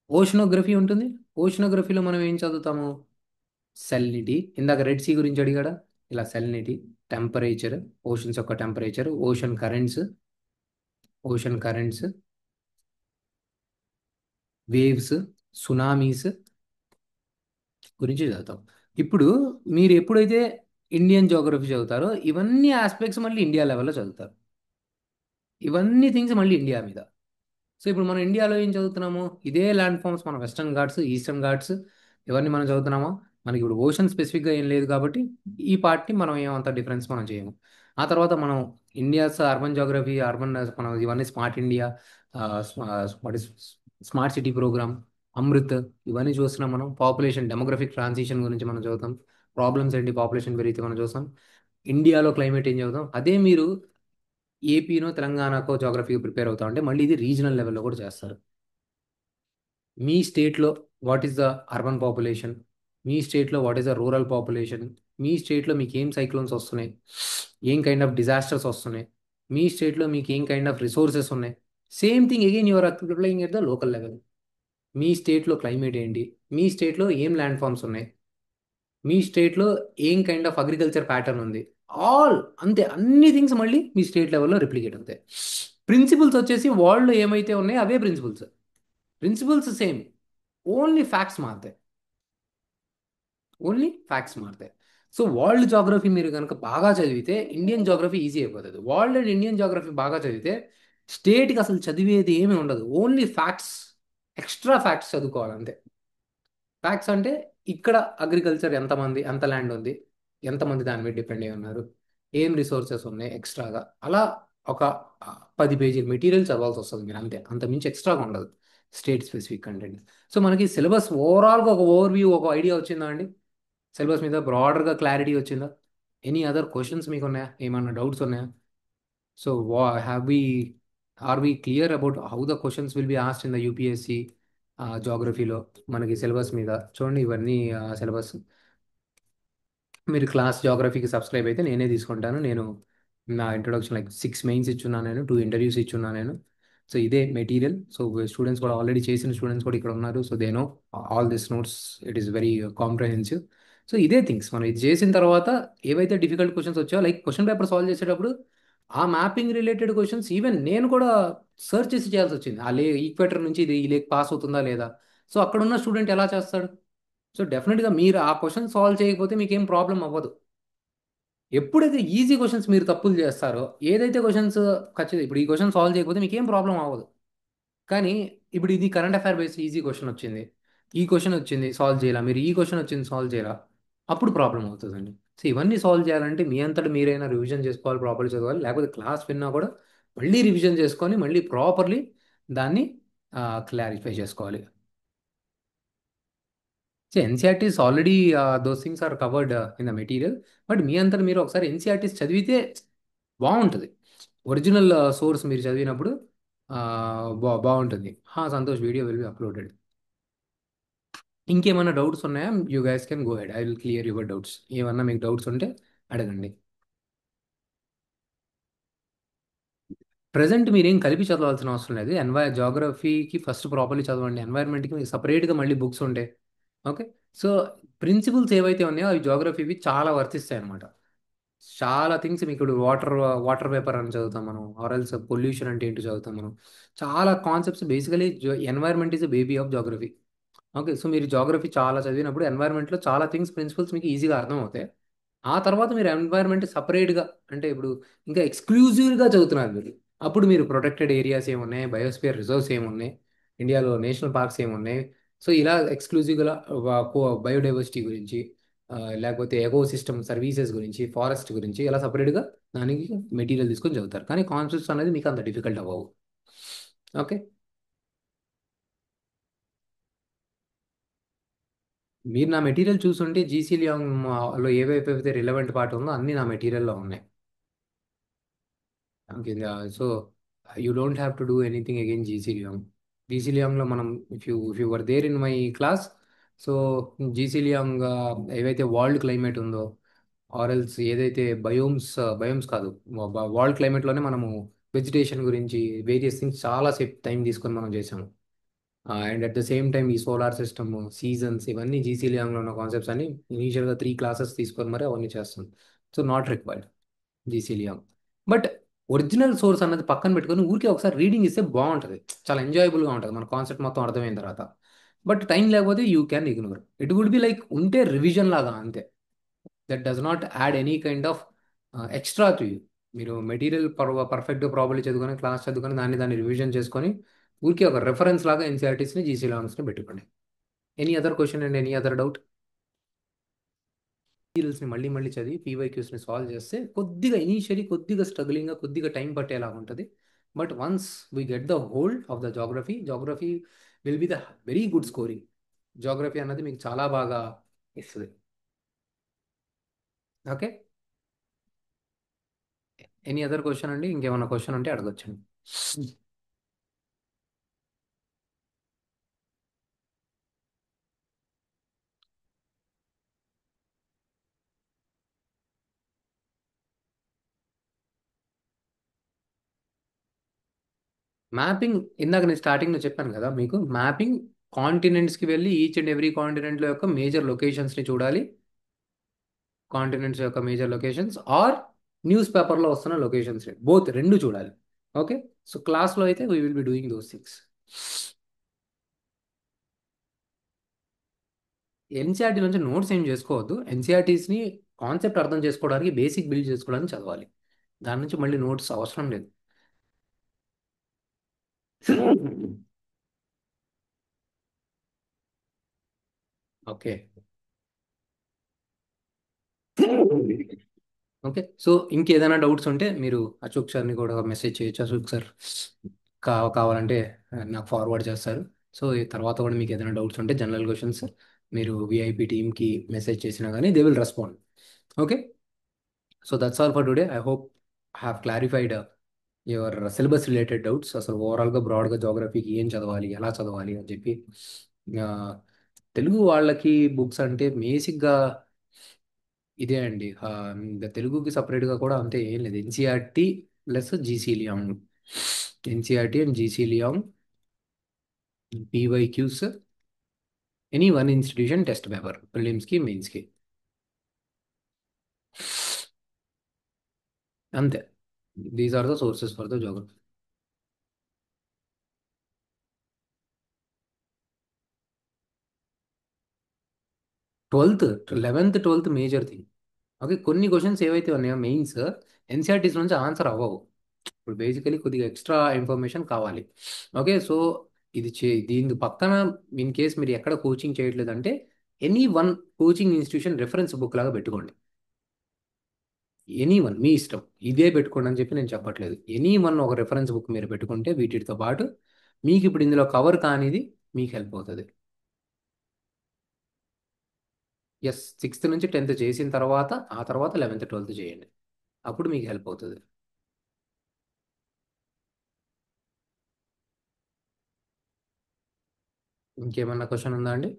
ఓషనోగ్రఫీ ఉంటుంది, ఓషనోగ్రఫీలో మనం ఏం చదువుతాము, సెల్నిటీ. ఇందాక రెడ్ సీ గురించి అడిగాడా, ఇలా సెల్నిటీ, టెంపరేచర్, ఓషన్స్ యొక్క temperature, ocean currents, waves, tsunamis గురించి చదువుతాం. ఇప్పుడు మీరు ఎప్పుడైతే ఇండియన్ జోగ్రఫీ చదువుతారో ఇవన్నీ ఆస్పెక్ట్స్ మళ్ళీ ఇండియా లెవెల్లో చదువుతారు. ఇవన్నీ థింగ్స్ మళ్ళీ ఇండియా మీద. సో ఇప్పుడు మనం ఇండియాలో ఏం చదువుతున్నాము, ఇదే ల్యాండ్ ఫామ్స్, మన వెస్టర్న్ ఘాట్స్, ఈస్టర్న్ ఘాట్స్, ఇవన్నీ మనం చదువుతున్నామా. మనకి ఇప్పుడు ఓషన్ స్పెసిఫిక్గా ఏం లేదు కాబట్టి ఈ పార్ట్ని మనం ఏమంత డిఫరెన్స్ మనం చేయము. ఆ తర్వాత మనం ఇండియాస్ అర్బన్ జోగ్రఫీ, మనం ఇవన్నీ smart India, what is smart city program, Amrut, ఇవన్నీ చూస్తున్నాం. మనం పాపులేషన్ డెమోగ్రఫిక్ ట్రాన్సిషన్ గురించి మనం చదువుతాం. ప్రాబ్లమ్స్ ఏంటి, పాపులేషన్ పెరిగితే మనం చూస్తాం. ఇండియాలో క్లైమేట్ ఏం చదువుతాం. అదే మీరు ఏపీనో తెలంగాణకో జాగ్రఫీకి ప్రిపేర్ అవుతా ఉంటే మళ్ళీ ఇది రీజనల్ లెవెల్లో కూడా చేస్తారు. మీ స్టేట్లో what is the urban population, మీ స్టేట్లో what is the rural population, మీ స్టేట్లో మీకు ఏం సైక్లోన్స్ వస్తున్నాయి, ఏం కైండ్ ఆఫ్ డిజాస్టర్స్ వస్తున్నాయి, మీ స్టేట్లో మీకు ఏం కైండ్ ఆఫ్ రిసోర్సెస్ ఉన్నాయి. Same thing again your applying at the local level. మీ స్టేట్లో క్లైమేట్ ఏంటి, మీ స్టేట్లో ఏం ల్యాండ్ ఫామ్స్ ఉన్నాయి, మీ స్టేట్లో ఏం కైండ్ ఆఫ్ అగ్రికల్చర్ ప్యాటర్న్ ఉంది, ఆల్ అంతే, అన్ని థింగ్స్ మళ్ళీ మీ స్టేట్ లెవెల్లో రిప్లికేట్ అవుతాయి. ప్రిన్సిపల్స్ వచ్చేసి వరల్డ్ ఏమైతే ఉన్నాయో అవే principles, principles same, only facts మారుతాయి, ఓన్లీ ఫ్యాక్ట్స్ మారుతాయి. సో వరల్డ్ జాగ్రఫీ మీరు కనుక బాగా చదివితే ఇండియన్ జాగ్రఫీ ఈజీ అయిపోతుంది. వరల్డ్ అండ్ ఇండియన్ జాగ్రఫీ బాగా చదివితే స్టేట్కి అసలు చదివేది ఏమీ ఉండదు, ఓన్లీ ఫ్యాక్ట్స్, ఎక్స్ట్రా ఫ్యాక్ట్స్ చదువుకోవాలి అంతే. ఫ్యాక్ట్స్ అంటే ఇక్కడ అగ్రికల్చర్ ఎంతమంది, ఎంత ల్యాండ్ ఉంది, ఎంతమంది దాని మీద డిపెండ్ అయి ఉన్నారు, ఏం రిసోర్సెస్ ఉన్నాయి ఎక్స్ట్రాగా, అలా ఒక 10 పేజీల మెటీరియల్ చదవాల్సి వస్తుంది మీరు అంతే, అంత మించి ఎక్స్ట్రాగా ఉండదు స్టేట్ స్పెసిఫిక్ కంటెంట్. సో మనకి సిలబస్ ఓవరాల్గా ఒక ఓవర్ వ్యూ, ఒక ఐడియా వచ్చిందా అండి? సిలబస్ మీద బ్రాడర్గా క్లారిటీ వచ్చిందా? ఎనీ అదర్ క్వశ్చన్స్ మీకు ఉన్నాయా, ఏమన్నా డౌట్స్ ఉన్నాయా? So have we are we clear about how the questions will be asked in the UPSC జాగ్రఫీలో? మనకి సిలబస్ మీద చూడండి, ఇవన్నీ సిలబస్. మీరు క్లాస్ జాగ్రఫీకి సబ్స్క్రైబ్ అయితే నేనే తీసుకుంటాను. నేను నా ఇంట్రొడక్షన్ లైక్ 6 మెయిన్స్ ఇచ్చున్నాను, నేను 2 ఇంటర్వ్యూస్ ఇచ్చున్నాను నేను. సో ఇదే మెటీరియల్. సో స్టూడెంట్స్ కూడా ఆల్రెడీ చేసిన స్టూడెంట్స్ కూడా ఇక్కడ ఉన్నారు. So they know all this notes, it is very comprehensive. So ఇదే థింగ్స్ మనం ఇది చేసిన తర్వాత ఏవైతే డిఫికల్ట్ క్వశ్చన్స్ వచ్చాయో, లైక్ క్వశ్చన్ పేపర్ సాల్వ్ చేసేటప్పుడు ఆ మ్యాపింగ్ రిలేటెడ్ క్వశ్చన్స్ ఈవెన్ నేను కూడా సెర్చ్ చేసి చేయాల్సి వచ్చింది. ఆ ఈక్వేటర్ నుంచి ఇది ఈ లేక్ పాస్ అవుతుందా లేదా. సో అక్కడ ఉన్న స్టూడెంట్ ఎలా చేస్తాడు? సో డెఫినెట్గా మీరు ఆ క్వశ్చన్ సాల్వ్ చేయకపోతే మీకు ఏం ప్రాబ్లం అవ్వదు. ఎప్పుడైతే ఈజీ క్వశ్చన్స్ మీరు తప్పులు చేస్తారో, ఏదైతే క్వశ్చన్స్ ఖచ్చితంగా ఇప్పుడు ఈ క్వశ్చన్ సాల్వ్ చేయకపోతే మీకు ఏం ప్రాబ్లం అవ్వదు. కానీ ఇప్పుడు ఇది current affair based easy question వచ్చింది, ఈ క్వశ్చన్ వచ్చింది సాల్వ్ చేయాలా, మీరు ఈ క్వశ్చన్ వచ్చింది సాల్వ్ చేయాలా, అప్పుడు ప్రాబ్లం అవుతుందండి. సో ఇవన్నీ సాల్వ్ చేయాలంటే మీ అంతటా మీరైనా రివిజన్ చేసుకోవాలి, ప్రాపర్లీ చదవాలి, లేకపోతే క్లాస్ విన్నా కూడా మళ్ళీ రివిజన్ చేసుకొని మళ్ళీ ప్రాపర్లీ దాన్ని క్లారిఫై చేసుకోవాలి. So NCERTs already those things are covered in the material. But మీ అంతా మీరు ఒకసారి ఎన్సీఆర్టీస్ చదివితే బాగుంటుంది. ఒరిజినల్ సోర్స్ మీరు చదివినప్పుడు ఆ, బాగుంటుంది. Santosh, video will be uploaded. ఇంకేమైనా డౌట్స్ ఉన్నాయా? You guys can go head, I will clear your doubts. ఏమన్నా మీకు డౌట్స్ ఉంటే అడగండి. ప్రజెంట్ మీరేం కలిపి చదవాల్సిన అవసరం లేదు. జాగ్రఫీకి ఫస్ట్ ప్రాపర్లీ చదవండి. ఎన్వైర్న్మెంట్కి మీకు సపరేట్గా మళ్ళీ బుక్స్ ఉంటాయి. ఓకే. సో ప్రిన్సిపల్స్ ఏవైతే ఉన్నాయో అవి జాగ్రఫీవి చాలా వర్తిస్తాయి అనమాట. చాలా థింగ్స్ మీకు ఇప్పుడు వాటర్ వేపర్ అని చదువుతాం మనం, ఆరల్స్ పొల్యూషన్ అంటే ఏంటో చదువుతాం మనం. చాలా concepts basically environment is baby of geography. Okay. So మీరు జాగ్రఫీ చాలా చదివినప్పుడు ఎన్వైర్న్మెంట్లో చాలా థింగ్స్ ప్రిన్సిపల్స్ మీకు ఈజీగా అర్థం అవుతాయి. ఆ తర్వాత మీరు ఎన్వైర్న్మెంట్ సపరేట్గా, అంటే ఇప్పుడు ఇంకా ఎక్స్క్లూజివ్గా చదువుతున్నారు మీరు. అప్పుడు మీరు ప్రొటెక్టెడ్ ఏరియాస్ ఏమున్నాయి, బయోస్ఫియర్ రిజర్వ్స్ ఏమున్నాయి, ఇండియాలో నేషనల్ పార్క్స్ ఏమున్నాయి, సో ఇలా ఎక్స్క్లూజివ్గా బయోడైవర్సిటీ గురించి, లేకపోతే ఎకో సిస్టమ్ సర్వీసెస్ గురించి, ఫారెస్ట్ గురించి ఇలా సపరేట్గా దానికి మెటీరియల్ తీసుకొని చదువుతారు. కానీ కాన్సెప్ట్స్ అనేది మీకు అంత డిఫికల్ట్ అవ్వవు. ఓకే. మీరు నా మెటీరియల్ చూసుంటే జీసీలియాంగ్ లో ఏవైతే రిలవెంట్ పార్ట్ ఉందో అన్నీ నా మెటీరియల్లో ఉన్నాయి. Okay. So you don't have to do anything again G C Leong. జీసీలియాంగ్లో మనం, if you were there in my class, so G C Leong ఏవైతే వరల్డ్ క్లైమేట్ ఉందో, ఆర్ఎల్స్ ఏదైతే బయోమ్స్ కాదు, వరల్డ్ క్లైమేట్లోనే మనము వెజిటేషన్ గురించి వేరియస్ థింగ్స్ చాలా సేపు టైం తీసుకొని మనం చేసాము. And at the same time ఈ సోలార్ సిస్టమ్, సీజన్స్, ఇవన్నీ జీసీలియాంగ్లో ఉన్న కాన్సెప్ట్స్ అన్ని ఇనీషియల్గా 3 క్లాసెస్ తీసుకొని మరి అవన్నీ చేస్తాం. So not required G C Leong. But original source అన్నది పక్కన పెట్టుకొని ఊరికే ఒకసారి రీడింగ్ ఇస్తే బాగుంటుంది. చాలా ఎంజాయబుల్గా ఉంటుంది మన కాన్సెప్ట్ మొత్తం అర్థమైన తర్వాత. బట్ టైం లేకపోతే you can ignore. It would be like ఉంటే రివిజన్ లాగా అంతే. That does not add any kind of extra to you. మీరు మెటీరియల్ పర్ఫెక్ట్గా ప్రాబ్లీ చదువుకొని క్లాస్ చదువుకొని దాన్ని రివిజన్ చేసుకొని ఊరికే ఒక రెఫరెన్స్ లాగా ఎన్సీఆర్టీస్ని జీసీ లాంగ్స్ని పెట్టుకోండి. Any other question and any other doubt? మెటీరియల్స్ని మళ్ళీ మళ్ళీ చదివి పీవైక్యూస్ని సాల్వ్ చేస్తే కొద్దిగా ఇనీషియలీ కొద్దిగా స్ట్రగ్లింగ్గా కొద్దిగా టైం పట్టేలాగా ఉంటుంది. But once we get the hold of the geography will be the very good scoring. Geography అన్నది మీకు చాలా బాగా ఇస్తుంది. ఓకే. ఎనీ అదర్ క్వశ్చన్ అండి? ఇంకేమైనా క్వశ్చన్ ఉంటే అడగొచ్చండి. మ్యాపింగ్ ఇందాక నేను స్టార్టింగ్లో చెప్పాను కదా మీకు, మ్యాపింగ్ కాంటినెంట్స్కి వెళ్ళి ఈచ్ అండ్ ఎవ్రీ కాంటినెంట్లో యొక్క మేజర్ లొకేషన్స్ని చూడాలి. కాంటినెంట్స్ యొక్క మేజర్ లొకేషన్స్ ఆర్ న్యూస్ పేపర్లో వస్తున్న లొకేషన్స్, బోత్ రెండు చూడాలి. ఓకే. సో క్లాస్లో అయితే we will be doing those things. NCERT నుంచి నోట్స్ ఏం చేసుకోవద్దు. ఎన్సీఆర్టీస్ని కాన్సెప్ట్ అర్థం చేసుకోవడానికి, బేసిక్ బిల్డ్ చేసుకోవడానికి చదవాలి. దాని నుంచి మళ్ళీ నోట్స్ అవసరం లేదు. ఓకే. ఓకే. సో ఇంకేదైనా డౌట్స్ ఉంటే మీరు అశోక్ సార్ని కూడా మెసేజ్ చేయొచ్చు. అశోక్ సార్ కావాలంటే నాకు ఫార్వర్డ్ చేస్తారు. సో ఈ తర్వాత కూడా మీకు ఏదైనా డౌట్స్ ఉంటే జనరల్ క్వశ్చన్స్ మీరు విఐపి టీమ్కి మెసేజ్ చేసినా కానీ they will respond. Okay. So that's all for today. I hope I have clarified your syllabus related doubts. అసలు ఓవరాల్గా బ్రాడ్గా జాగ్రఫీకి ఏం చదవాలి, ఎలా చదవాలి అని చెప్పి. ఆ, తెలుగు వాళ్ళకి బుక్స్ అంటే బేసిక్గా ఇదే అండి. ఇంకా తెలుగుకి సపరేట్గా కూడా అంతే ఏం లేదు. NCERT plus G C Leong, NCERT and G C Leong, PYQs, any one institution test paper ప్రిలిమ్స్కి మెయిన్స్కి, అంతే. These are the sources for the geography. 12th, 11th, 12th major thing. Okay. కొన్ని క్వశ్చన్స్ ఏవైతే ఉన్నాయో మెయిన్స్ ఎన్సీఆర్టీస్ నుంచి ఆన్సర్ అవ్వవు. ఇప్పుడు బేసికలీ కొద్దిగా ఎక్స్ట్రా ఇన్ఫర్మేషన్ కావాలి. ఓకే. సో దీని పక్కన ఇన్ కేస్ మీరు ఎక్కడ కోచింగ్ చేయట్లేదంటే any one coaching institution reference book లాగా పెట్టుకోండి. ఎనీ వన్ మీ ఇష్టం, ఇదే పెట్టుకోండి అని చెప్పి నేను చెప్పట్లేదు. ఎనీ వన్ ఒక రెఫరెన్స్ బుక్ మీరు పెట్టుకుంటే వీటితో పాటు మీకు ఇప్పుడు ఇందులో కవర్ కానిది మీకు హెల్ప్ అవుతుంది. ఎస్, 6th నుంచి 10th చేసిన తర్వాత ఆ తర్వాత 11th 12th చేయండి. అప్పుడు మీకు హెల్ప్ అవుతుంది. ఇంకేమన్నా క్వశ్చన్ ఉందా అండి?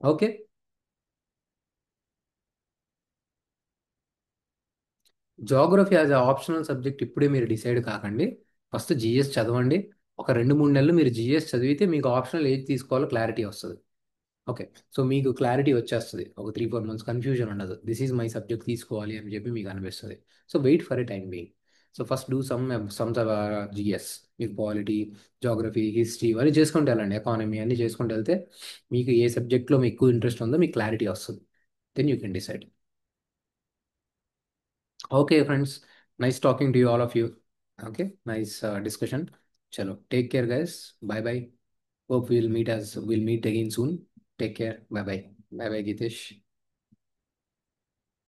Okay. Geography as optional subject ఇప్పుడే మీరు డిసైడ్ కాకండి. ఫస్ట్ జిఎస్ చదవండి. ఒక 2 3 నెలలు మీరు జిఎస్ చదివితే మీకు ఆప్షనల్ ఏది తీసుకోవాలో క్లారిటీ వస్తుంది. ఓకే. సో మీకు క్లారిటీ వచ్చేస్తుంది. ఒక 3 4 మంత్స్ కన్ఫ్యూజన్ ఉండదు. దిస్ ఈజ్ మై సబ్జెక్ట్ తీసుకోవాలి అని చెప్పి మీకు అనిపిస్తుంది. So wait for a time being. So first do some GS. మీకు పాలిటీ, జోగ్రఫీ, హిస్టరీ ఇవన్నీ చేసుకుంటూ వెళ్ళండి. ఎకానమీ అన్నీ చేసుకుంటూ వెళ్తే మీకు ఏ సబ్జెక్ట్లో మీకు ఎక్కువ ఇంట్రెస్ట్ ఉందో మీకు క్లారిటీ వస్తుంది. Then you can decide. Okay, friends. Nice talking to you, all of you. Okay, nice discussion. Chalo, take care, guys. Bye bye. Hope we'll meet again soon. Take care. Bye bye. Bye bye, Gitesh.